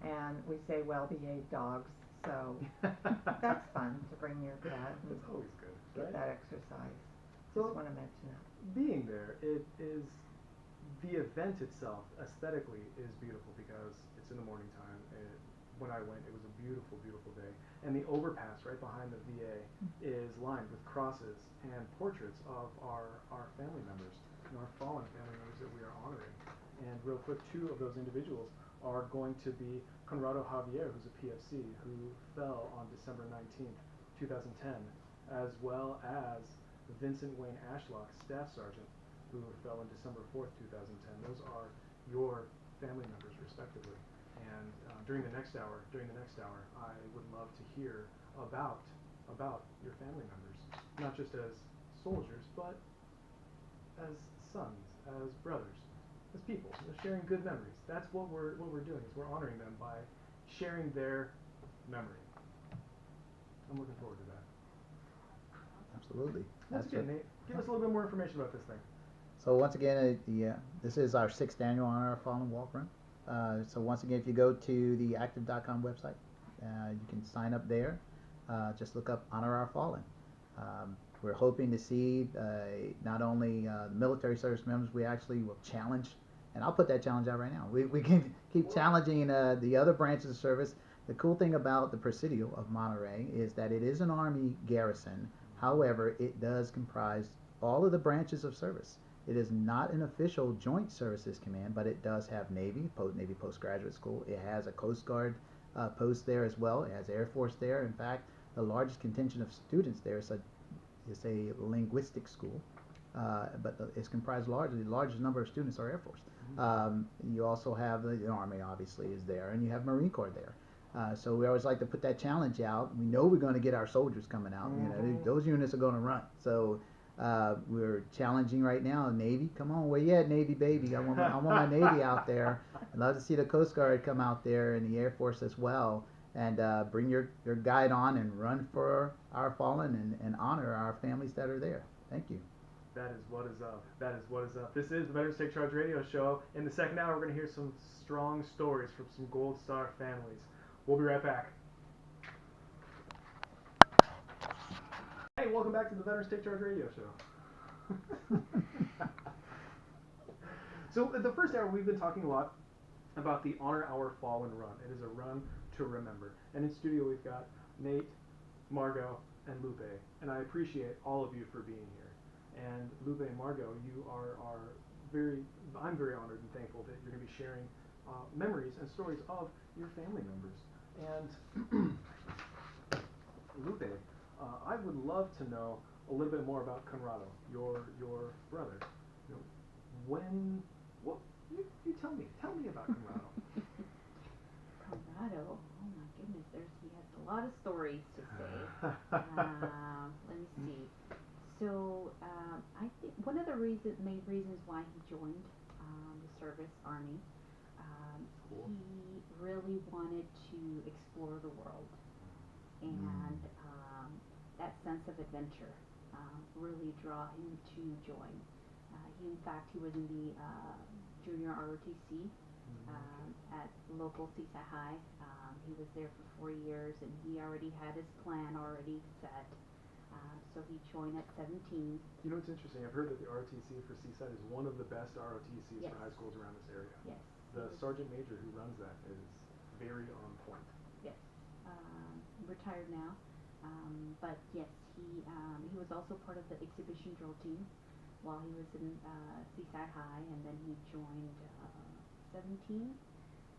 and we say well-behaved dogs, so that's fun to bring your pet and It's always good, get right? that exercise. So- Just want to mention that. Being there, it is the event itself aesthetically is beautiful because it's in the morning time. When I went, it was a beautiful, beautiful day, and the overpass right behind the VA is lined with crosses and portraits of our family members and our fallen family members that we are honoring. And real quick, 2 of those individuals are going to be Conrado Javier, who's a PFC, who fell on December 19th, 2010, as well as Vincent Wayne Ashlock, Staff Sergeant, who fell on December 4th, 2010. Those are your family members, respectively. And during the next hour, I would love to hear about your family members, not just as soldiers, but as sons, as brothers, as people, sharing good memories. That's what we're doing. Is we're honoring them by sharing their memory. I'm looking forward to that. Absolutely. Once again, Nate, give us a little bit more information about this thing. So once again, this is our 6th annual Honor Our Fallen Walk Run. So once again, if you go to the active.com website, you can sign up there. Just look up Honor Our Fallen. We're hoping to see not only military service members, we actually will challenge, and I'll put that challenge out right now. We can keep challenging the other branches of service. The cool thing about the Presidio of Monterey is that it is an Army garrison. However, it does comprise all of the branches of service. It is not an official Joint Services Command, but it does have Navy Postgraduate School. It has a Coast Guard post there as well. It has Air Force there. In fact, the largest contingent of students there is a linguistic school, but it's comprised largely, the largest number of students are Air Force. You also have the Army, obviously, is there, and you have Marine Corps there. So we always like to put that challenge out. We know we're going to get our soldiers coming out. You know, those units are going to run. So we're challenging right now. Navy, come on, where you at, Navy baby? I want my Navy out there. I'd love to see the Coast Guard come out there and the Air Force as well, and bring your guide on and run for our fallen and honor our families that are there. Thank you. That is what is up. That is what is up. This is the Veterans Take Charge Radio Show. In the second hour, we're going to hear some strong stories from some Gold Star families. We'll be right back. Hey, welcome back to the Veterans Take Charge Radio Show. So, in the first hour, we've been talking a lot about the Honor Our Fallen run. It is a run to remember. And in studio, we've got Nate, Margot, and Lupe. And I appreciate all of you for being here. And Lupe and Margot, you are I'm very honored and thankful that you're going to be sharing memories and stories of your family members. And Lupe, I would love to know a little bit more about Conrado, your brother. You know, you tell me about Conrado. Conrado, oh my goodness, he has a lot of stories to say. Let me see. So I think one of the main reasons why he joined the service Army, Cool. he really wanted to explore the world, and that sense of adventure really draw him to join. In fact, he was in the junior ROTC at local Seaside High. He was there for 4 years, and he already had his plan already set. So he joined at 17. You know what's interesting? I've heard that the ROTC for Seaside is one of the best ROTCs Yes. for high schools around this area. Yes. The sergeant major who runs that is very on point. Yes. Retired now. But yes, he was also part of the exhibition drill team while he was in Seaside High, and then he joined 17,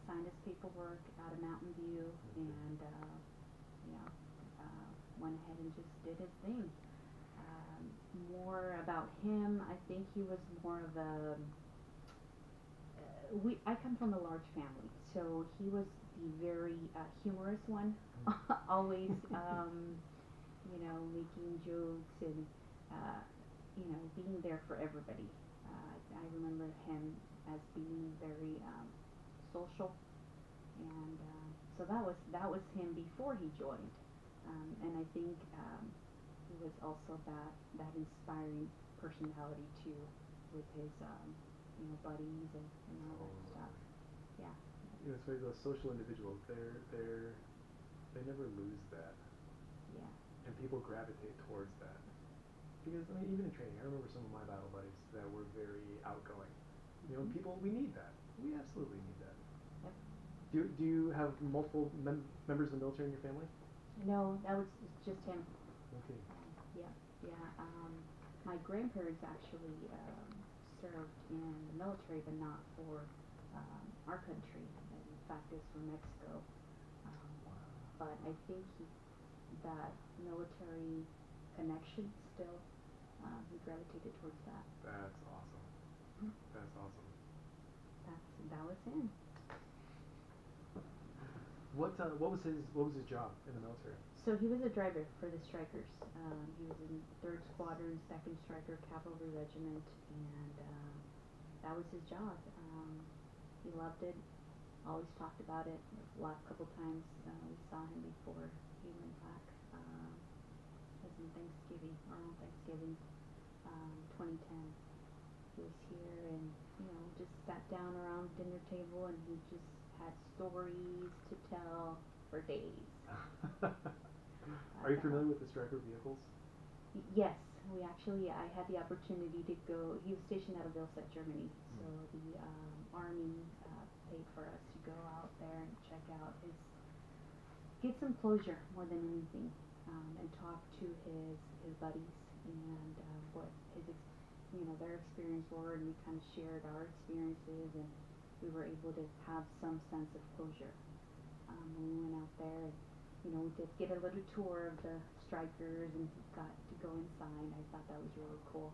signed his paperwork out of Mountain View, and went ahead and just did his thing. More about him, I think he was more of a I come from a large family, so he was the very humorous one, always making jokes and being there for everybody. I remember him as being very social, and so that was him before he joined. And I think he was also that inspiring personality too, with his buddies and all that stuff. Yeah. You know, it's funny, those social individuals, they never lose that. Yeah. And people gravitate towards that. Because, I mean, even in training, I remember some of my battle buddies that were very outgoing. You know, people, we need that. We absolutely need that. Yep. Do you have multiple members of the military in your family? No, that was just him. Okay. Yeah. My grandparents actually served in the military, but not for our country. In fact, it's from Mexico. But I think that military connection still, he gravitated towards that. That's awesome. That's awesome. That was him. What was his job in the military? So he was a driver for the Strikers. He was in 3rd Squadron, 2nd Striker Cavalry Regiment, and that was his job. He loved it. Always talked about it. The last couple times we saw him before he went back. Was in Thanksgiving, 2010. He was here and, just sat down around dinner table and he just had stories to tell for days. Are you familiar with the Stryker vehicles? Yes, I had the opportunity to go. He was stationed out of Vilset, Germany, so the Army paid for us to go out there and check out get some closure more than anything, and talk to his buddies and what their experience were, and we kind of shared our experiences, and we were able to have some sense of closure when we went out there. And, we did get a little tour of the Strikers and got to go inside. I thought that was really cool.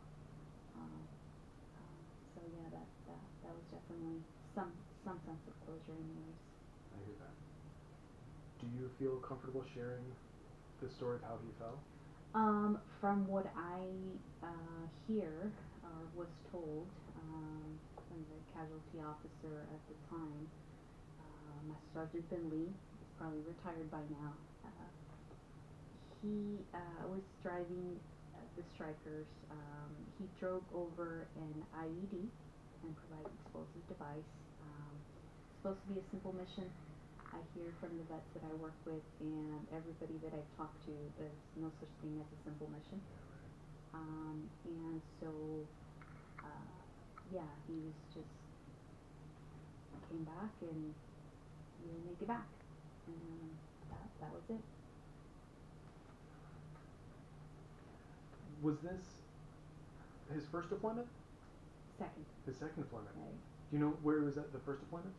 So yeah, that was definitely some sense of closure, anyways. I hear that. Do you feel comfortable sharing the story of how he fell? From what I hear or was told from the casualty officer at the time, Master Sergeant Finley is probably retired by now. He was driving the Strikers. He drove over an IED, improvised explosive device. Supposed to be a simple mission. I hear from the vets that I work with and everybody that I've talked to, there's no such thing as a simple mission. And so, he was just came back and he didn't make it back, and that was it. Was this his first deployment? Second. His second deployment. Right. Do you know where he was at the first deployment?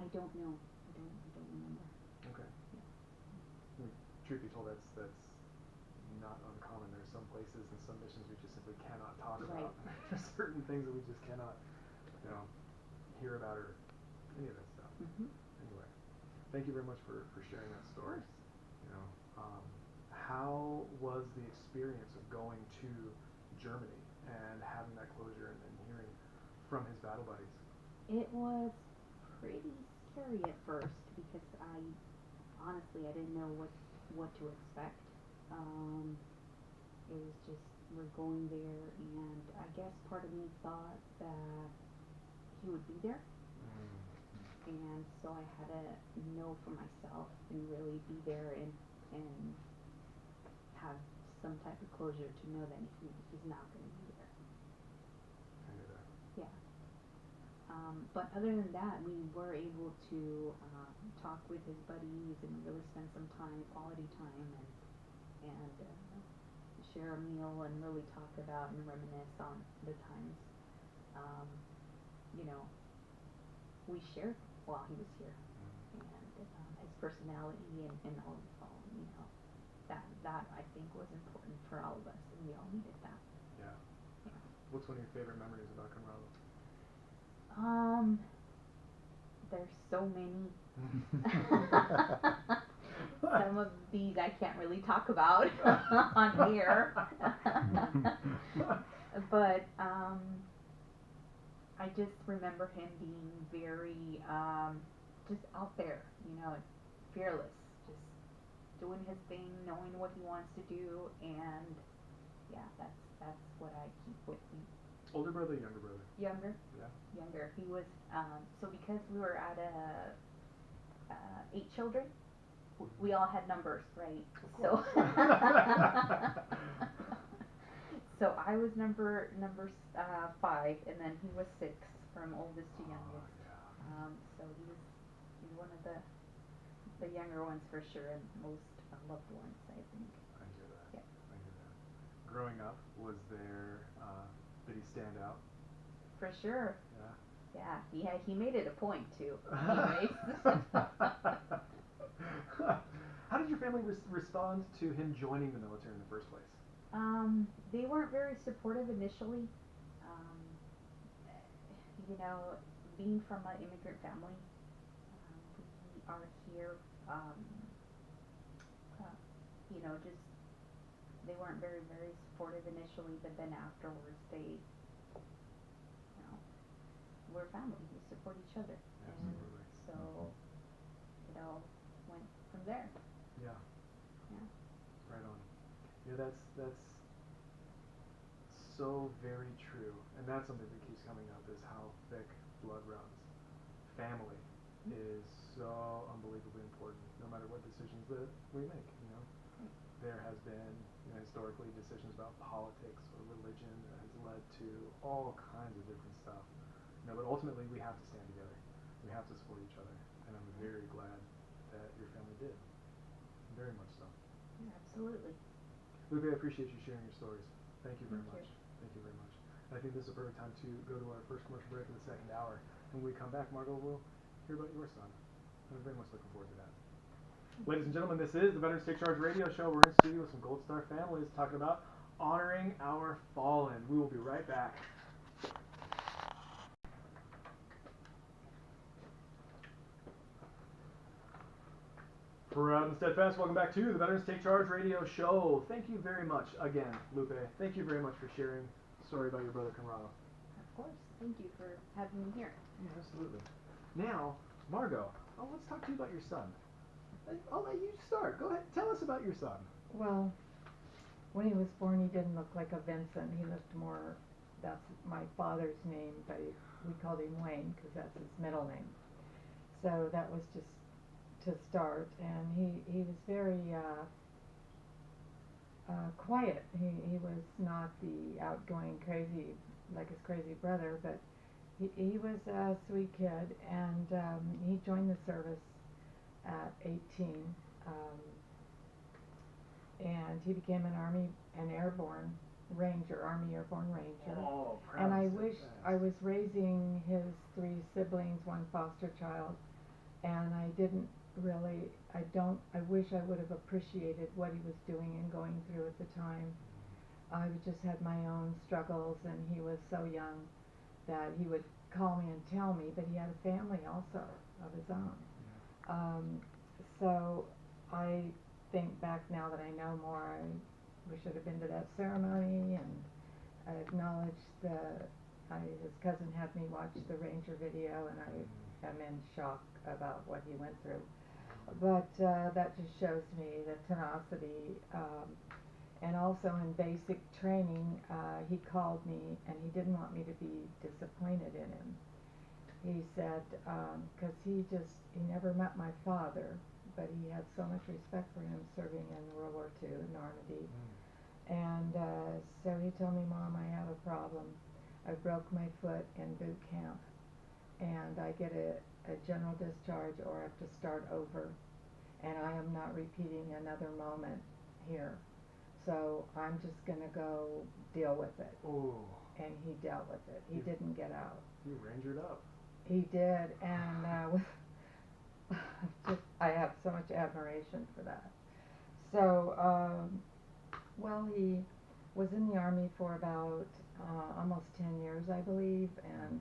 I don't know. I don't remember. Okay. Yeah. I mean, truth be told, that's not uncommon. There's some places and some missions we just simply cannot talk Right. about. There's certain things that we just cannot, hear about or any of that stuff. Mm-hmm. Anyway, thank you very much for sharing that story. Of course. How was the experience of going to Germany and having that closure and hearing from his battle buddies? It was pretty scary at first because I didn't know what to expect. It was just, we're going there, and I guess part of me thought that he would be there, and so I had to know for myself and really be there and have some type of closure to know that he's not going to be there. I knew that. Yeah. But other than that, we were able to talk with his buddies and really spend some time, quality time, and share a meal and really talk about and reminisce on the times, we shared while he was here, and his personality and all that I think was important for all of us, and we all needed that. Yeah. Yeah. What's one of your favorite memories about Conrado? There's so many. Some of these I can't really talk about on air. But I just remember him being very just out there, fearless, just doing his thing, knowing what he wants to do, and yeah, that's what I keep with me. Older brother, younger brother? Younger. Yeah. Younger. He was so because we were at 8 children, we all had numbers, right? So so I was number 5, and then he was 6 from oldest to youngest. So he's one of the younger ones for sure, and most loved ones, I think. I hear that. Yeah. I hear that. Growing up, was there, did he stand out? For sure. Yeah. Yeah, he made it a point to. Anyways. How did your family respond to him joining the military in the first place? They weren't very supportive initially. Being from an immigrant family, we are here, just, they weren't very, very supportive initially, but then afterwards we're family, we support each other. Absolutely. And so it all went from there. Yeah. Yeah. Right on. Yeah, that's so very true, and that's something that keeps coming up, is how thick blood runs. Family is so unbelievably important, no matter what decisions that we make, you know. There has been, you know, historically decisions about politics or religion that has led to all kinds of different stuff. You know, but ultimately we have to stand together. We have to support each other, and I'm very glad that your family did. Very much so. Yeah, absolutely. Lupe, I appreciate you sharing your stories. Thank you very Thank much. you. Thank you very much. And I think this is a perfect time to go to our first commercial break in the second hour. When we come back, Margot will hear about your son. I'm very much looking forward to that. Ladies and gentlemen, this is the Veterans Take Charge radio show. We're in studio with some Gold Star families talking about honoring our fallen. We will be right back. Proud and steadfast, welcome back to the Veterans Take Charge radio show. Thank you very much again, Lupe. Thank you very much for sharing the story about your brother Conrado. Of course. Thank you for having me here. Yeah, absolutely. Now, Margot, let's talk to you about your son. I'll let you start. Go ahead. Tell us about your son. Well, when he was born, he didn't look like a Vincent. He looked more, that's my father's name, but we called him Wayne because that's his middle name. So that was just to start, and he was very quiet. He was not the outgoing crazy like his crazy brother, but he was a sweet kid, and he joined the service at 18, and he became an Army Airborne Ranger. Oh, proud And I and wish steadfast. I was raising his 3 siblings, 1 foster child, and I didn't really, I wish I would have appreciated what he was doing and going through at the time. I just had my own struggles, and he was so young that he would call me and tell me, but he had a family also of his own. So I think back now that I know more, we should have been to that ceremony, and I acknowledged his cousin had me watch the Ranger video, and I am in shock about what he went through. But that just shows me the tenacity, and also in basic training, he called me, and he didn't want me to be disappointed in him. He said, because he never met my father, but he had so much respect for him serving in World War II in Normandy. And so he told me, Mom, I have a problem. I broke my foot in boot camp, and I get a general discharge or I have to start over, and I am not repeating another moment here. So I'm just going to go deal with it. Oh. And he dealt with it. He didn't get out. You rangered up. He did, and I have so much admiration for that. So, well, he was in the Army for about almost 10 years, I believe, and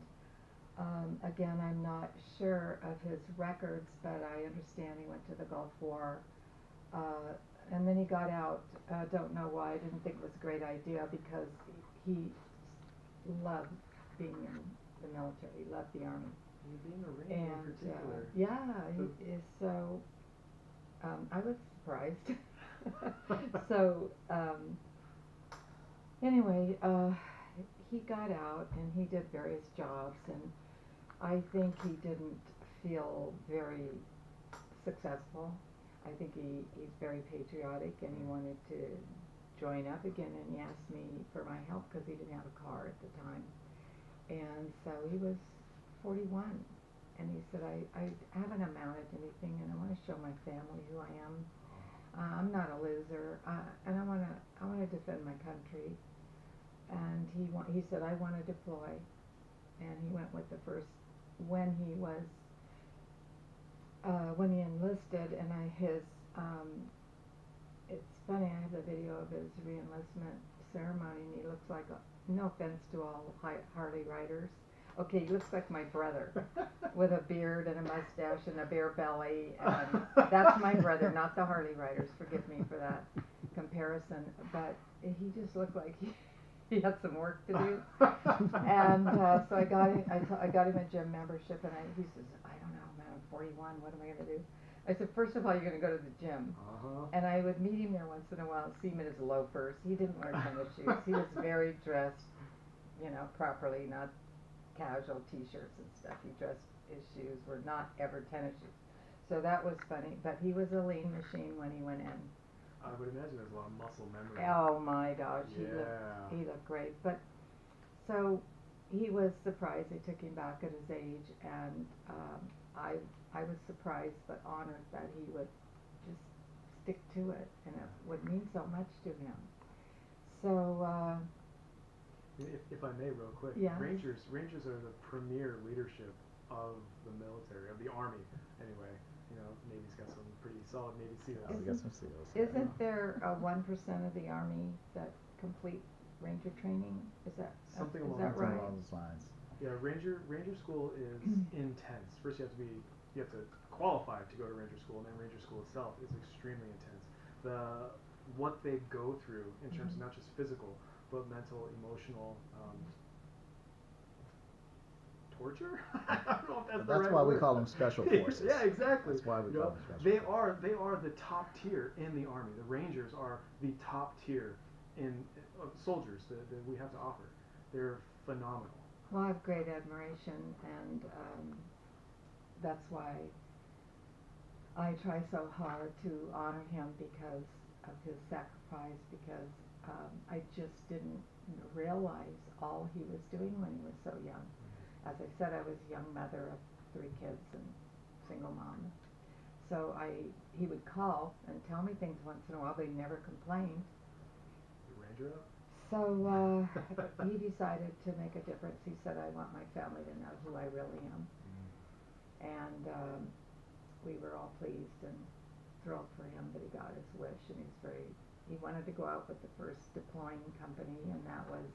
again, I'm not sure of his records, but I understand he went to the Gulf War, and then he got out. Don't know why. I didn't think it was a great idea, because he loved being in the military. He loved the Army. You being a Ranger in particular. He is so. I was surprised. So anyway, he got out and he did various jobs, and I think he didn't feel very successful. I think he's very patriotic, and he wanted to join up again, and he asked me for my help because he didn't have a car at the time. And so he was 41, and he said, I haven't amounted to anything, and I want to show my family who I am. I'm not a loser, and I want to defend my country. And he said, I want to deploy, and he went with the first, when he enlisted, and it's funny, I have the video of his re-enlistment ceremony, and he looks like, no offense to all Harley riders, okay, he looks like my brother, with a beard and a mustache and a bare belly, and that's my brother, not the Harley riders, forgive me for that comparison, but he just looked like he had some work to do. And so I got him a gym membership, and he says, I don't know, man, I'm 41, what am I going to do? I said, first of all, you're going to go to the gym. Uh-huh. And I would meet him there once in a while, see him in his loafers. He didn't wear tennis shoes. He was very dressed, properly, not casual T-shirts and stuff. He dressed, his shoes were not ever tennis shoes. So that was funny. But he was a lean machine when he went in. I would imagine there's a lot of muscle memory. Oh my gosh, Yeah. he looked great. But so he was surprised. They took him back at his age, and I was surprised but honored that he would just stick to it, and it would mean so much to him. So If I may, real quick, Yes. Rangers are the premier leadership of the military, of the Army, anyway. Navy's got some pretty solid Navy SEALs. Oh, we got some SEALs. isn't there 1% of the Army that complete Ranger training? Is that Something is along that those right? Along those lines. Yeah, Ranger school is intense. First, you have to qualify to go to Ranger school, and then Ranger school itself is extremely intense. What they go through in terms of not just physical, but mental, emotional torture. I don't know if that's the That's right why we word. call them special forces. Yeah, exactly. That's why we call them special They forces. are the top tier in the Army. The Rangers are the top tier in soldiers that we have to offer. They're phenomenal. Well, I have great admiration, and that's why I try so hard to honor him because of his sacrifice, because I just didn't realize all he was doing when he was so young. As I said, I was a young mother of 3 kids and single mom. So he would call and tell me things once in a while, but he never complained. The Ranger up? So he decided to make a difference. He said, I want my family to know who I really am. And we were all pleased and thrilled for him that he got his wish. And he wanted to go out with the first deploying company, and that was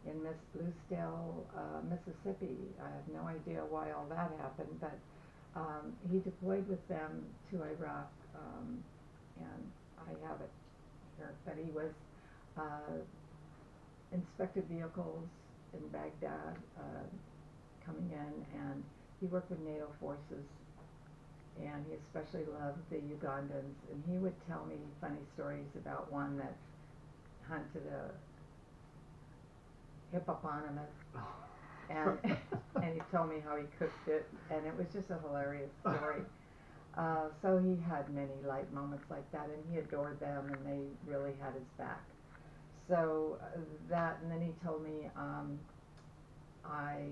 in Bluesdale, Mississippi. I have no idea why all that happened, but he deployed with them to Iraq, and I have it here. But he was inspected vehicles in Baghdad coming in, and he worked with NATO forces, and he especially loved the Ugandans, and he would tell me funny stories about one that hunted a hippopotamus, and and he told me how he cooked it, and it was just a hilarious story. So he had many light moments like that, and he adored them, and they really had his back. So and then he told me I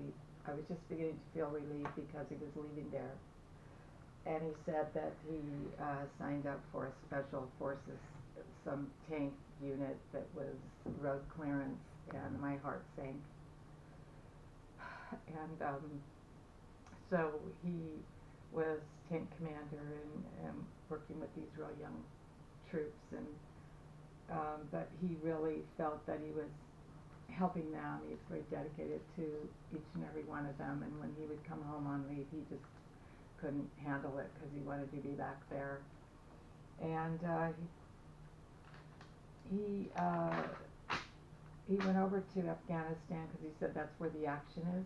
was just beginning to feel relieved because he was leaving there, and he said that he signed up for a special forces, some tank unit that was road clearance, and my heart sank. And so he was tank commander and working with these real young troops, and but he really felt that he was helping them. He was very dedicated to each and every one of them, and when he would come home on leave, he just couldn't handle it because he wanted to be back there. And he went over to Afghanistan because he said that's where the action is,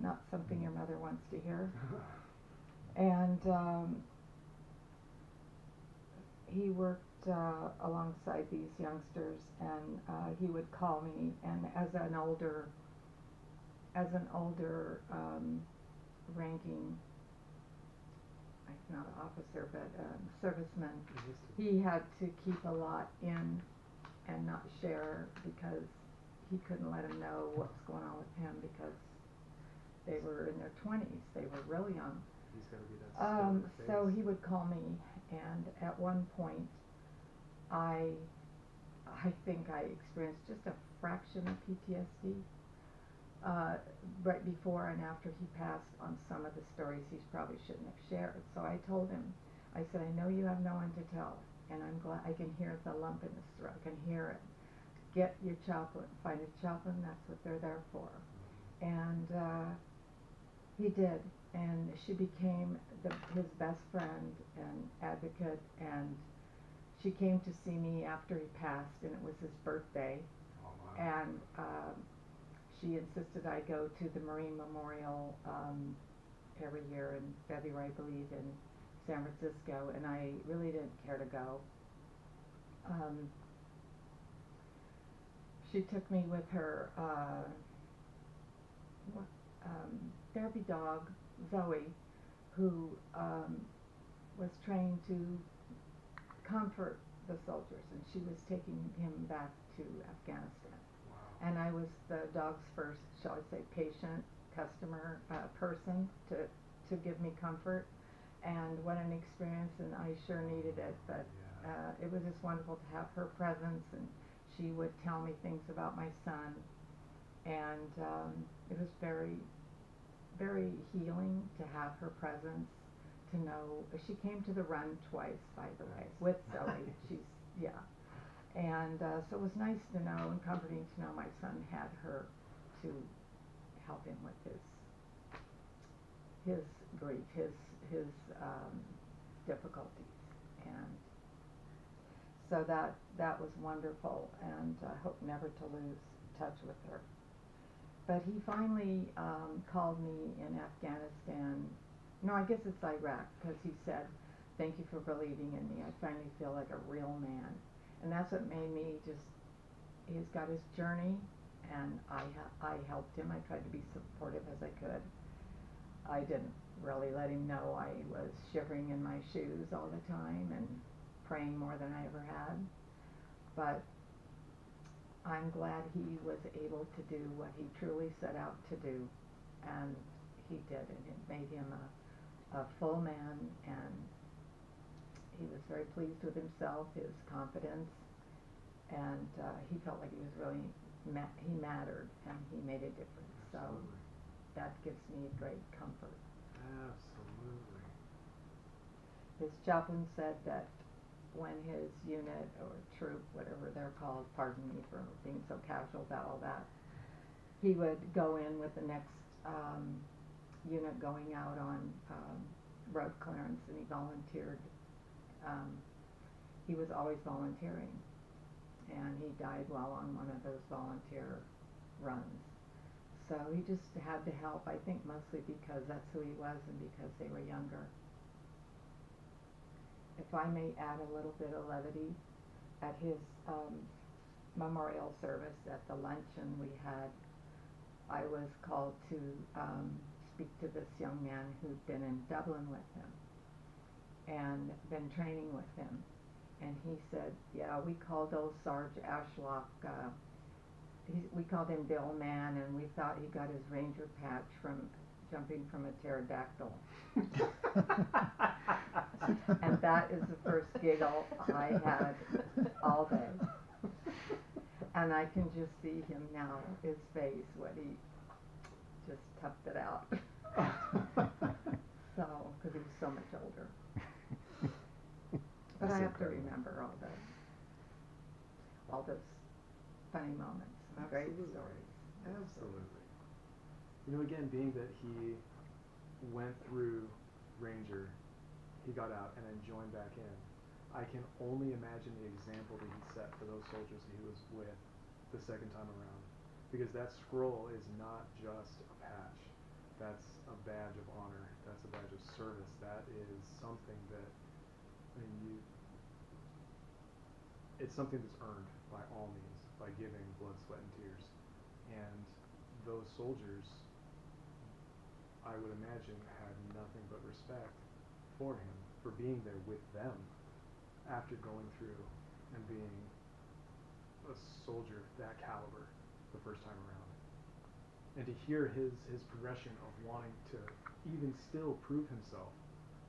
not something your mother wants to hear. And he worked alongside these youngsters, and he would call me, and as an older ranking, not an officer, but serviceman, he had to keep a lot in and not share because he couldn't let him know what was going on with him because they were in their 20s. They were really young. He's got to be that So he would call me, and at one point, I think I experienced just a fraction of PTSD. Right before and after he passed, on some of the stories he probably shouldn't have shared. So I told him, I said, I know you have no one to tell, and I'm glad I can hear the lump in his throat. I can hear it. Get your chaplain. Find a chaplain. That's what they're there for. And he did, and she became his best friend and advocate, and she came to see me after he passed, and it was his birthday. Oh, wow. And she insisted I go to the Marine Memorial every year in February, I believe, San Francisco, and I really didn't care to go. She took me with her therapy dog, Zoe, who was trained to comfort the soldiers, and she was taking him back to Afghanistan. Wow. And I was the dog's first, shall I say, patient, customer, person to give me comfort. And what an experience, and I sure needed it. But it was just wonderful to have her presence, and she would tell me things about my son. And it was very, very healing to have her presence, to know. She came to the run twice, by the way, with Zoe. Yeah. And so it was nice to know and comforting to know my son had her to help him with his grief, his difficulties. And so that was wonderful, and I hope never to lose touch with her. But he finally called me in Afghanistan. No, I guess it's Iraq, because he said, "Thank you for believing in me. I finally feel like a real man." And that's what made me just, he's got his journey, and I helped him. I tried to be supportive as I could. I didn't really let him know I was shivering in my shoes all the time and praying more than I ever had. But I'm glad he was able to do what he truly set out to do, and he did, and it made him a full man, and he was very pleased with himself, his confidence, and he felt like he was really, he mattered, and he made a difference. Absolutely. So that gives me great comfort. Absolutely. His chaplain said that when his unit or troop, whatever they're called, pardon me for being so casual about all that, he would go in with the next unit going out on road clearance, and he volunteered. He was always volunteering, and he died while on one of those volunteer runs. So he just had to help, I think mostly because that's who he was and because they were younger. If I may add a little bit of levity, at his memorial service, at the luncheon we had, I was called to speak to this young man who'd been in Dublin with him and been training with him. And he said, yeah, we called old Sarge Ashlock, we called him Bill Man, and we thought he got his ranger patch from jumping from a pterodactyl. And that is the first giggle I had all day. And I can just see him now, his face, when he just toughed it out. So, because he was so much older. But That's I have incredible. to remember all those funny moments, great Absolutely. stories. Absolutely. You know, again, being that he went through Ranger, he got out and then joined back in, I can only imagine the example that he set for those soldiers he was with the second time around. Because that scroll is not just a patch. That's a badge of honor. That's a badge of service. That is something that, I mean, it's something that's earned by all means, by giving blood, sweat, and tears. And those soldiers, I would imagine, had nothing but respect for him, for being there with them after going through and being a soldier of that caliber the first time around. And to hear his progression of wanting to even still prove himself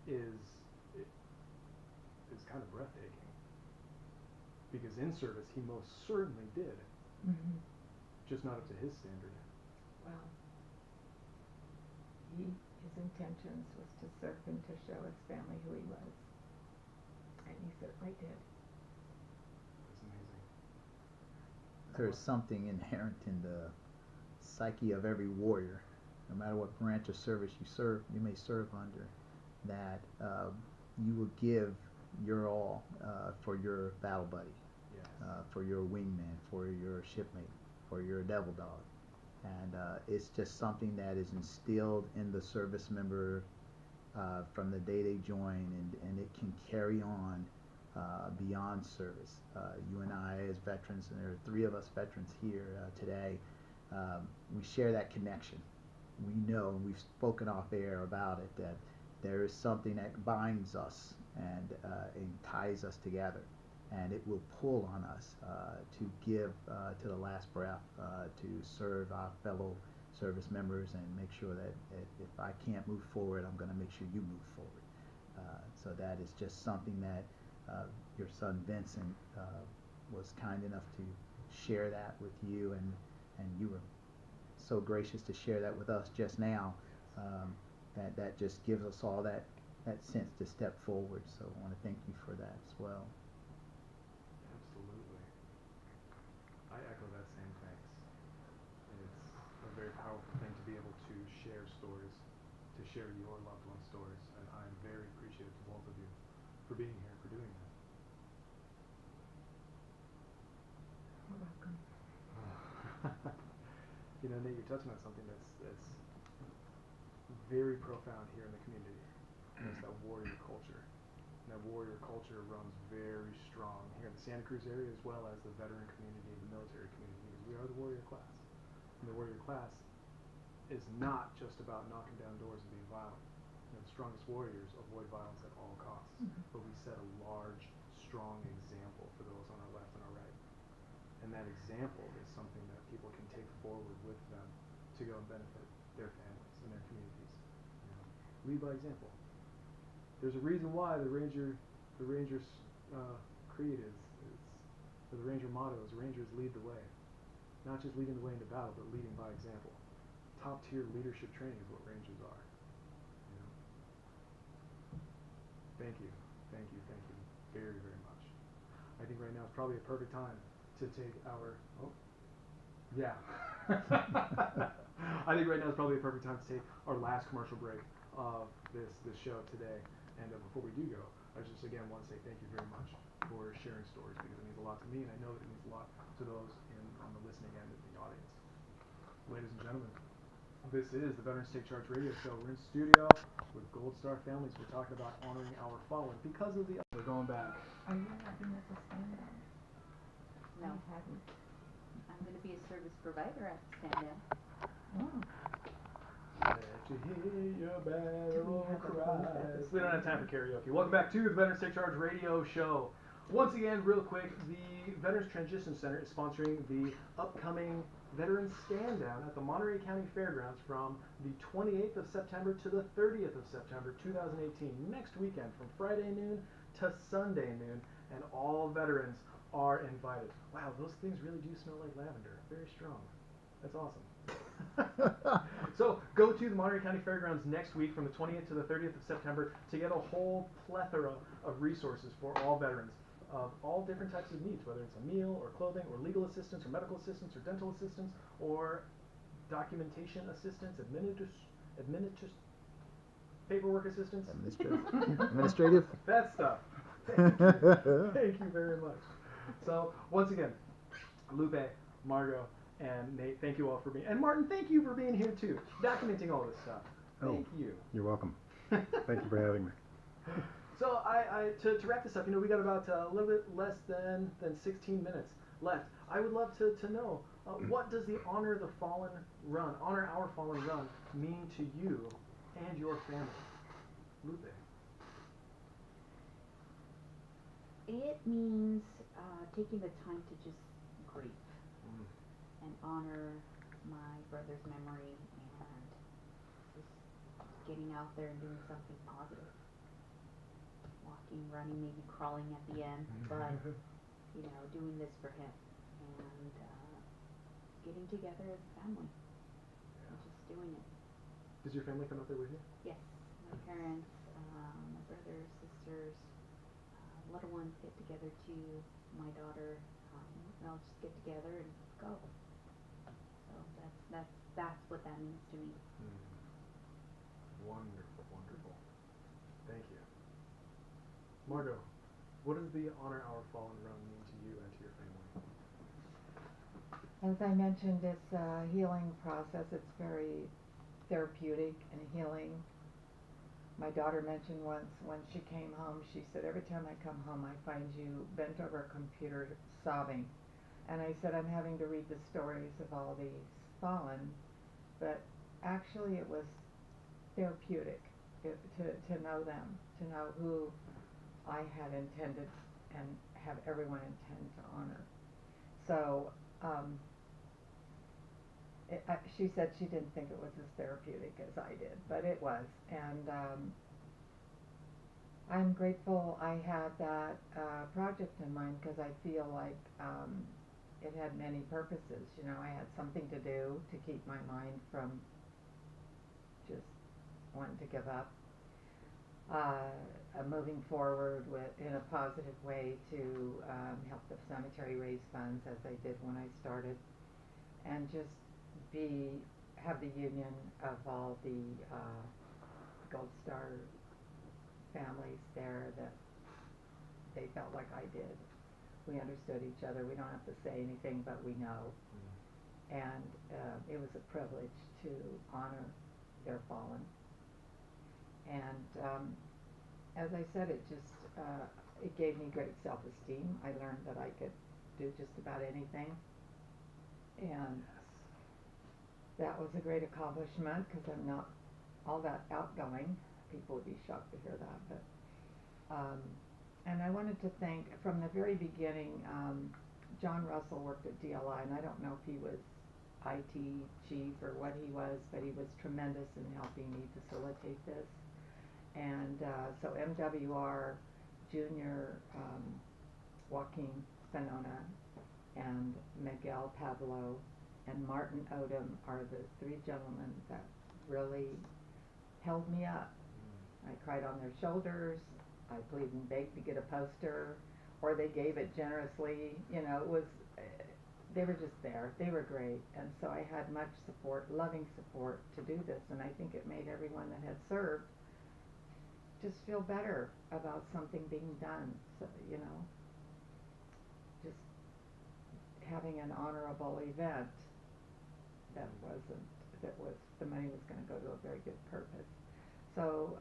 is kind of breathtaking. Because in service, he most certainly did, Mm-hmm. just not up to his standard. Well, his intentions was to serve and to show his family who he was. And he certainly did. That's amazing. There's something inherent in the psyche of every warrior, no matter what branch of service you may serve under, that you will give your all for your battle buddy, Yes. for your wingman, for your shipmate, for your devil dog. And it's just something that is instilled in the service member from the day they join, and it can carry on beyond service. You and I as veterans, and there are 3 of us veterans here today, we share that connection. We know, and we've spoken off air about it, that there is something that binds us and ties us together, and it will pull on us to give to the last breath, to serve our fellow service members and make sure that if I can't move forward, I'm going to make sure you move forward. So that is just something that your son Vincent was kind enough to share that with you, and you were so gracious to share that with us just now. That just gives us all that sense to step forward. So I want to thank you for that as well. Absolutely. I echo that same thanks. It's a very powerful thing to be able to share stories, to share your loved one's stories, and I'm very appreciative to both of you for being here, for doing that. You're welcome. You know, Nate, you're touching on something that's very profound here in the community. And it's that warrior culture. And that warrior culture runs very strong here in the Santa Cruz area, as well as the veteran community, the military community, because we are the warrior class. And the warrior class is not just about knocking down doors and being violent. You know, the strongest warriors avoid violence at all costs. But we set a large, strong example for those on our left and our right. And that example is something that people can take forward with them to go and benefit their families and their communities. You know, lead by example. There's a reason why the Rangers creed or the Ranger motto is Rangers lead the way. Not just leading the way into battle, but leading by example. Top tier leadership training is what Rangers are. You know? Thank you very, very much. I think right now is probably a perfect time to take our, I think right now is probably a perfect time to take our last commercial break of this show today. And before we do go, I just again want to say thank you very much for sharing stories, because it means a lot to me, and I know that it means a lot to those on the listening end of the audience. Ladies and gentlemen, this is the Veterans Take Charge Radio Show. We're in studio with Gold Star families. We're talking about honoring our fallen because of the. We're going back. Are you having us a stand down? No, I haven't. I'm going to be a service provider at stand down. Oh. Let you hear your battle have a voice cries. at the We don't have time for karaoke. Welcome back to the Veterans Take Charge Radio Show. Once again, real quick, the Veterans Transition Center is sponsoring the upcoming Veterans Stand Down at the Monterey County Fairgrounds from the 28th of September to the 30th of September 2018. Next weekend from Friday noon to Sunday noon, and all veterans are invited. Wow, those things really do smell like lavender. Very strong. That's awesome. So go to the Monterey County Fairgrounds next week from the 20th to the 30th of September to get a whole plethora of resources for all veterans of all different types of needs, whether it's a meal or clothing or legal assistance or medical assistance or dental assistance or documentation assistance, paperwork assistance. Administrative. That stuff. Thank you very much. So once again, Lupe, Margot, and Nate, thank you all for being, and Martin, thank you for being here too, documenting all this stuff. Thank you. You're welcome. Thank you for having me. So to wrap this up, you know, we got about a little bit less than 16 minutes left. I would love to know, what does the Honor our Fallen run mean to you and your family? Lupe. It means taking the time to just grieve and honor my brother's memory and just getting out there and doing something positive. Walking, running, maybe crawling at the end, but you know, doing this for him and getting together as a family and just doing it. Does your family come out there with you? Yes, my parents, my brothers, sisters, little ones get together too. My daughter, and I'll just get together and go. So that's what that means to me. Wonderful, wonderful. Thank you. Margot, what does the Honor Our Fallen run mean to you and to your family? As I mentioned, it's a healing process. It's very therapeutic and healing. My daughter mentioned once when she came home, she said, every time I come home, I find you bent over a computer sobbing. And I said, I'm having to read the stories of all these fallen, but actually it was therapeutic to know them, to know who I had intended and have everyone intend to honor. So she said she didn't think it was as therapeutic as I did, but it was. And I'm grateful I had that project in mind because I feel like it had many purposes. You know, I had something to do to keep my mind from just wanting to give up. Moving forward in a positive way to help the cemetery raise funds as I did when I started, and just have the union of all the Gold Star families there, that they felt like I did. We understood each other. We don't have to say anything, but we know. And it was a privilege to honor their fallen. And as I said, it gave me great self-esteem. I learned that I could do just about anything, and that was a great accomplishment because I'm not all that outgoing. People would be shocked to hear that, but and I wanted to thank, from the very beginning, John Russell worked at DLI, and I don't know if he was IT chief or what he was, but he was tremendous in helping me facilitate this. And so MWR Junior, Joaquin Spinona, and Miguel Pablo, and Martin Odom are the three gentlemen that really held me up. I cried on their shoulders. I pleaded and begged to get a poster, or they gave it generously. You know, it was, they were just there. They were great. And so I had much support, loving support to do this. And I think it made everyone that had served just feel better about something being done. So, you know, just having an honorable event that the money was going to go to a very good purpose. So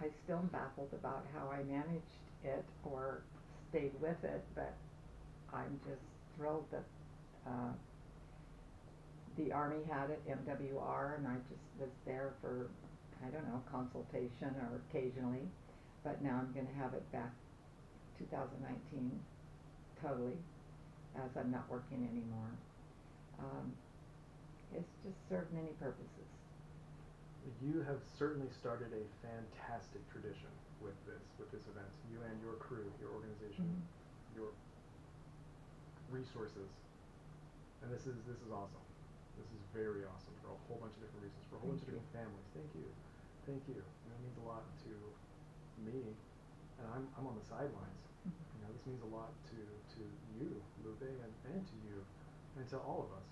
I still am baffled about how I managed it or stayed with it, but I'm just thrilled that the Army had it, MWR, and I just was there for, I don't know, consultation or occasionally, but now I'm going to have it back 2019 totally, as I'm not working anymore. It's just served many purposes. You have certainly started a fantastic tradition with this event. You and your crew, your organization, your resources, and this is awesome. This is very awesome for a whole bunch of different reasons, for a whole bunch of different families. Thank you. It means a lot to me, and I'm on the sidelines. You know, this means a lot to you, Lupe, and to you, and to all of us.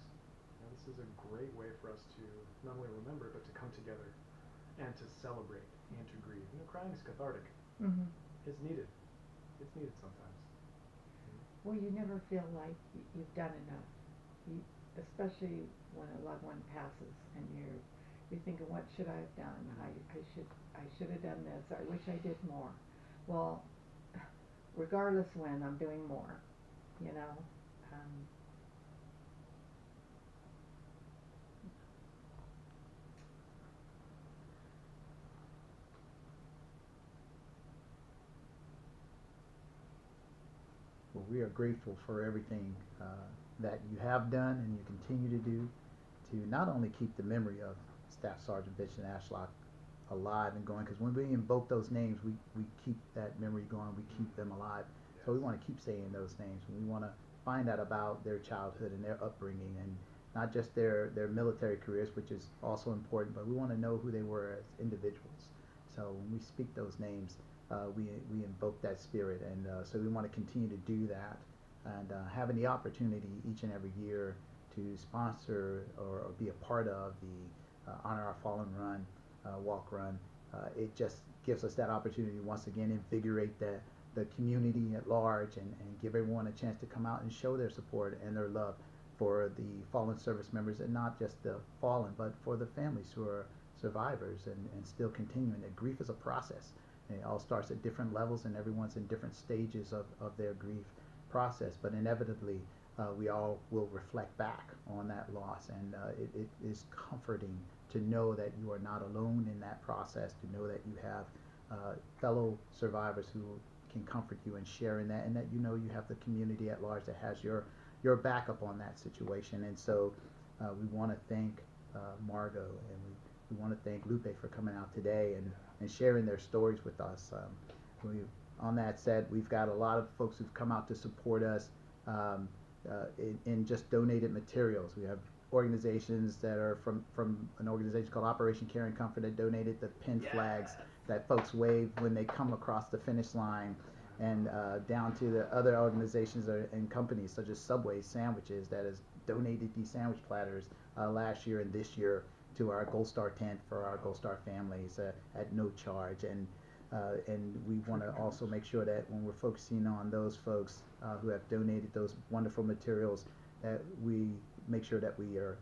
You know, this is a great way for us to not only remember, but to come together and to celebrate and to grieve. You know, crying is cathartic. It's needed. It's needed sometimes. Well, you never feel like you've done enough, especially when a loved one passes, and you're thinking, what should I have done? I should have done this. I wish I did more. Well, regardless when, I'm doing more. You know. Well, we are grateful for everything that you have done and you continue to do to not only keep the memory of Staff Sergeant Vincent Ashlock alive and going, because when we invoke those names, we keep that memory going, we keep them alive. Yes. So we want to keep saying those names. We want to find out about their childhood and their upbringing, and not just their military careers, which is also important, but we want to know who they were as individuals. So when we speak those names, we invoke that spirit, and so we want to continue to do that, and having the opportunity each and every year to sponsor or be a part of the Honor Our Fallen Run, walk run. It just gives us that opportunity to once again invigorate the community at large, and give everyone a chance to come out and show their support and their love for the fallen service members, and not just the fallen, but for the families who are survivors and still continuing. That grief is a process. And it all starts at different levels, and everyone's in different stages of their grief process. But inevitably, we all will reflect back on that loss, and it is comforting to know that you are not alone in that process, to know that you have fellow survivors who can comfort you and share in that, and that you know you have the community at large that has your backup on that situation. And so we want to thank Margot, and we want to thank Lupe for coming out today and sharing their stories with us. On that said, we've got a lot of folks who've come out to support us in just donated materials. We have organizations that are from an organization called Operation Care and Comfort that donated the pinned flags that folks wave when they come across the finish line, and down to the other organizations and companies such as Subway Sandwiches that has donated these sandwich platters last year and this year to our Gold Star tent for our Gold Star families at no charge. And we want to also make sure that when we're focusing on those folks who have donated those wonderful materials, that we make sure that we are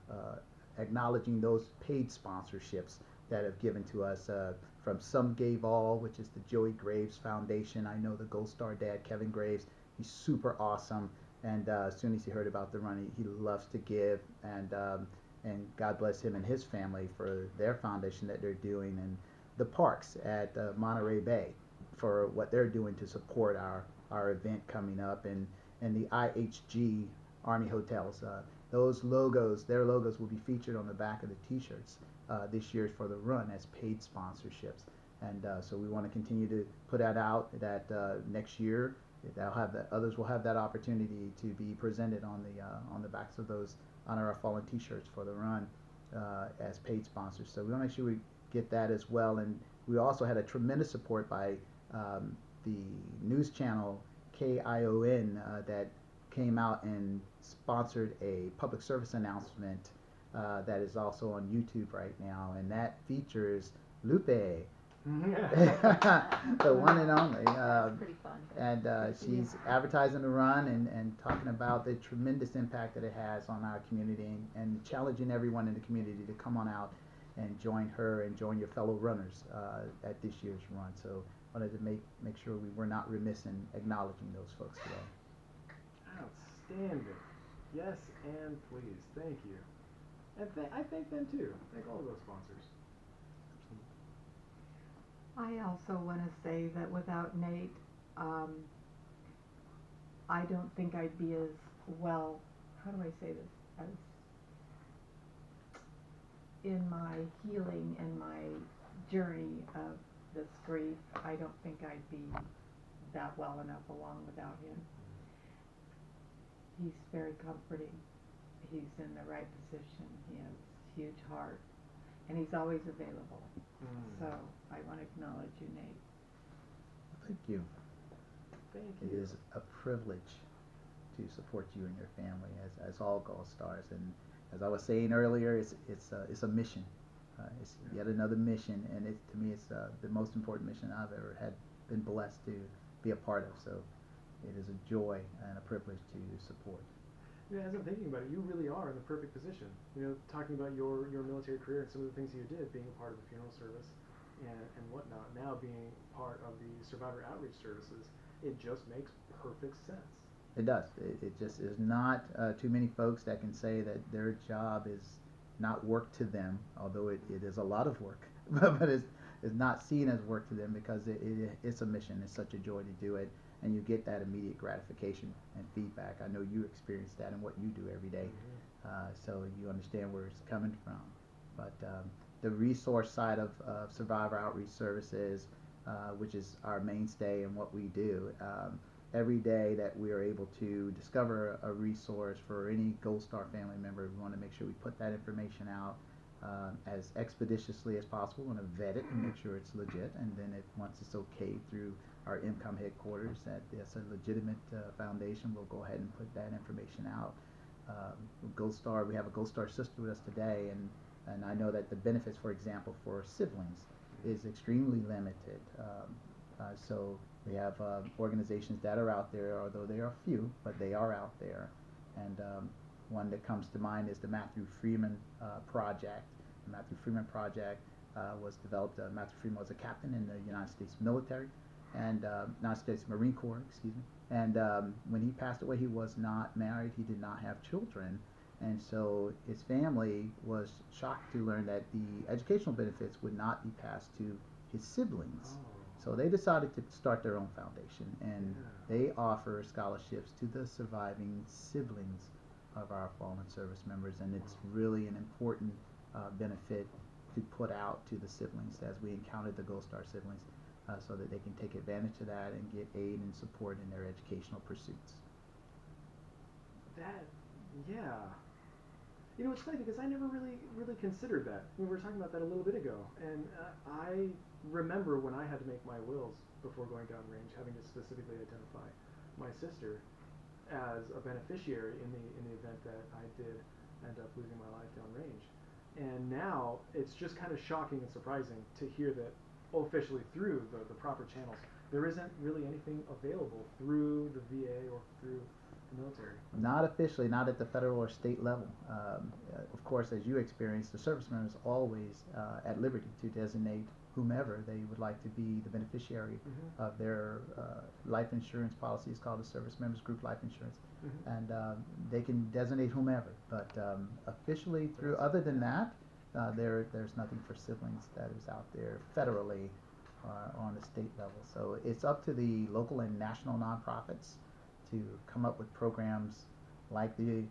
acknowledging those paid sponsorships that have given to us from Some Gave All, which is the Joey Graves Foundation. I know the Gold Star dad, Kevin Graves. He's super awesome, and as soon as he heard about the run, he loves to give, and God bless him and his family for their foundation that they're doing, and the parks at Monterey Bay for what they're doing to support our event coming up, and the IHG Army Hotels. Those logos, their logos will be featured on the back of the t-shirts this year for the run as paid sponsorships. And so we want to continue to put that out, that next year others will have that opportunity to be presented on the backs of those Honor Our Fallen t-shirts for the run as paid sponsors. So we want to make sure we get that as well. And we also had a tremendous support by the news channel KION that came out and sponsored a public service announcement that is also on YouTube right now, and that features Lupe, the one and only. That's pretty fun. And she's advertising the run and talking about the tremendous impact that it has on our community, and challenging everyone in the community to come on out and join her and join your fellow runners at this year's run. So wanted to make sure we were not remiss in acknowledging those folks today. Outstanding. Yes, and please. Thank you. And I thank them too. Thank all of those sponsors. I also want to say that without Nate, I don't think I'd be as well, how do I say this, as in my healing and my journey of this grief. I don't think I'd be that well enough along without him. He's very comforting. He's in the right position. He has a huge heart, and he's always available. So I want to acknowledge you, Nate. Thank you. Thank It you. is a privilege to support you and your family as all Gold Stars. And as I was saying earlier, it's a mission. It's yet another mission, and to me it's the most important mission I've ever been blessed to be a part of. So it is a joy and a privilege to support. Yeah, as I'm thinking about it, you really are in the perfect position. You know, talking about your military career and some of the things you did, being a part of the funeral service and whatnot, now being part of the survivor outreach services, it just makes perfect sense. It does. It just is not too many folks that can say that their job is not work to them, although it is a lot of work, but it's not seen as work to them because it's a mission. It's such a joy to do it, and you get that immediate gratification and feedback. I know you experience that in what you do every day, so you understand where it's coming from. But the resource side of Survivor Outreach Services, which is our mainstay in what we do, every day that we are able to discover a resource for any Gold Star family member, we want to make sure we put that information out as expeditiously as possible. We want to vet it and make sure it's legit, and then once it's okay through our IMCOM headquarters that it's a legitimate foundation, we'll go ahead and put that information out. Gold Star, we have a Gold Star sister with us today, and I know that the benefits, for example, for siblings is extremely limited. So we have organizations that are out there, although they are few, but they are out there. And one that comes to mind is the Matthew Freeman Project. The Matthew Freeman Project was developed. Matthew Freeman was a captain in the United States military and United States Marine Corps, excuse me. And when he passed away, he was not married. He did not have children. And so his family was shocked to learn that the educational benefits would not be passed to his siblings. Oh. So they decided to start their own foundation, and Yeah. they offer scholarships to the surviving siblings of our fallen service members, and it's really an important benefit to put out to the siblings as we encountered the Gold Star siblings, so that they can take advantage of that and get aid and support in their educational pursuits. That, yeah. You know, it's funny because I never really considered that. We were talking about that a little bit ago, and I remember when I had to make my wills before going downrange, having to specifically identify my sister as a beneficiary in the event that I did end up losing my life downrange. And now it's just kind of shocking and surprising to hear that officially through the proper channels, there isn't really anything available through the VA or through the military. Not officially, not at the federal or state level. Of course, as you experienced, the service members always at liberty to designate whomever they would like to be the beneficiary of their life insurance policy. It's called the Service Members Group Life Insurance. And they can designate whomever. But officially, through other than that, there's nothing for siblings that is out there federally or on the state level. So it's up to the local and national nonprofits to come up with programs like the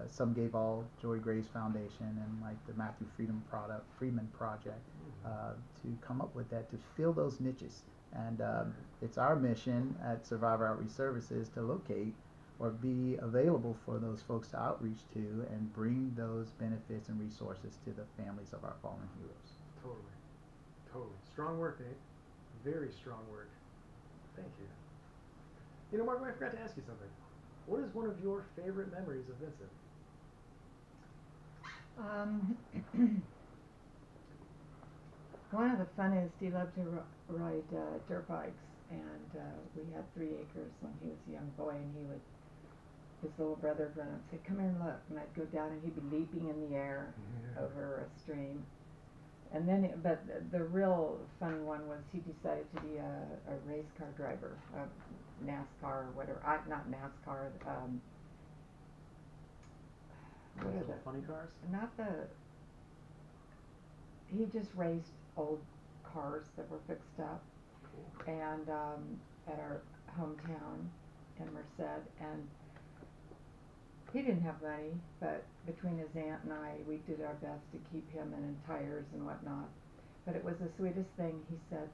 Some Gave All Joy Graves Foundation and like the Matthew Freeman Project to come up with that, to fill those niches. And it's our mission at Survivor Outreach Services to locate or be available for those folks to outreach to and bring those benefits and resources to the families of our fallen heroes. Totally. Strong work, Nate. Very strong work. Thank you. You know, Margo, I forgot to ask you something. What is one of your favorite memories of Vincent? One of the funnest, he loved to ride dirt bikes, and we had 3 acres when he was a young boy, and his little brother would run up and say, "Come here and look," and I'd go down, and he'd be leaping in the air over a stream. And then, but the real fun one was he decided to be a race car driver, NASCAR or whatever. Not NASCAR. What are the funny cars? Not the. He just raced old cars that were fixed up, Cool. and at our hometown in Merced, and he didn't have money, but between his aunt and I, we did our best to keep him in tires and whatnot. But it was the sweetest thing. He said,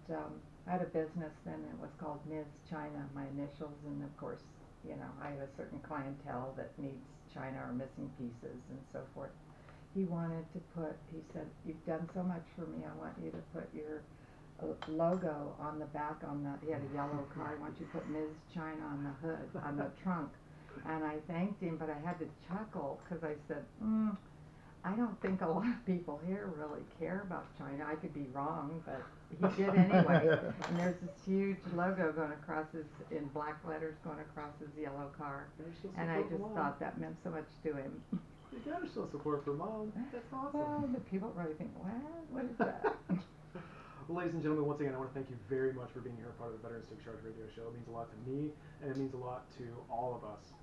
I had a business then, it was called Ms. China, my initials, and of course, you know, I have a certain clientele that needs china or missing pieces and so forth. He wanted to he said, "You've done so much for me, I want you to put your logo on the back he had a yellow car, I want you to put Ms. China on the hood, on the trunk." And I thanked him, but I had to chuckle because I said, I don't think a lot of people here really care about China. I could be wrong, but he did anyway. And there's this huge logo going across in black letters going across his yellow car. And I just thought that meant so much to him. You gotta show support for Mom. That's awesome. Well, the people probably think, what is that? Well, ladies and gentlemen, once again, I want to thank you very much for being here, part of the Veterans Take Charge radio show. It means a lot to me, and it means a lot to all of us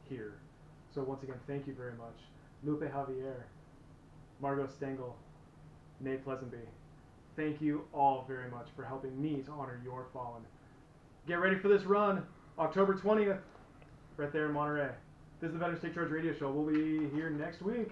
here. So once again, thank you very much. Lupe Javier, Margo Stengel, Nate Pleasanby, thank you all very much for helping me to honor your fallen. Get ready for this run, October 20th, right there in Monterey. This is the Veterans Take Charge radio show. We'll be here next week.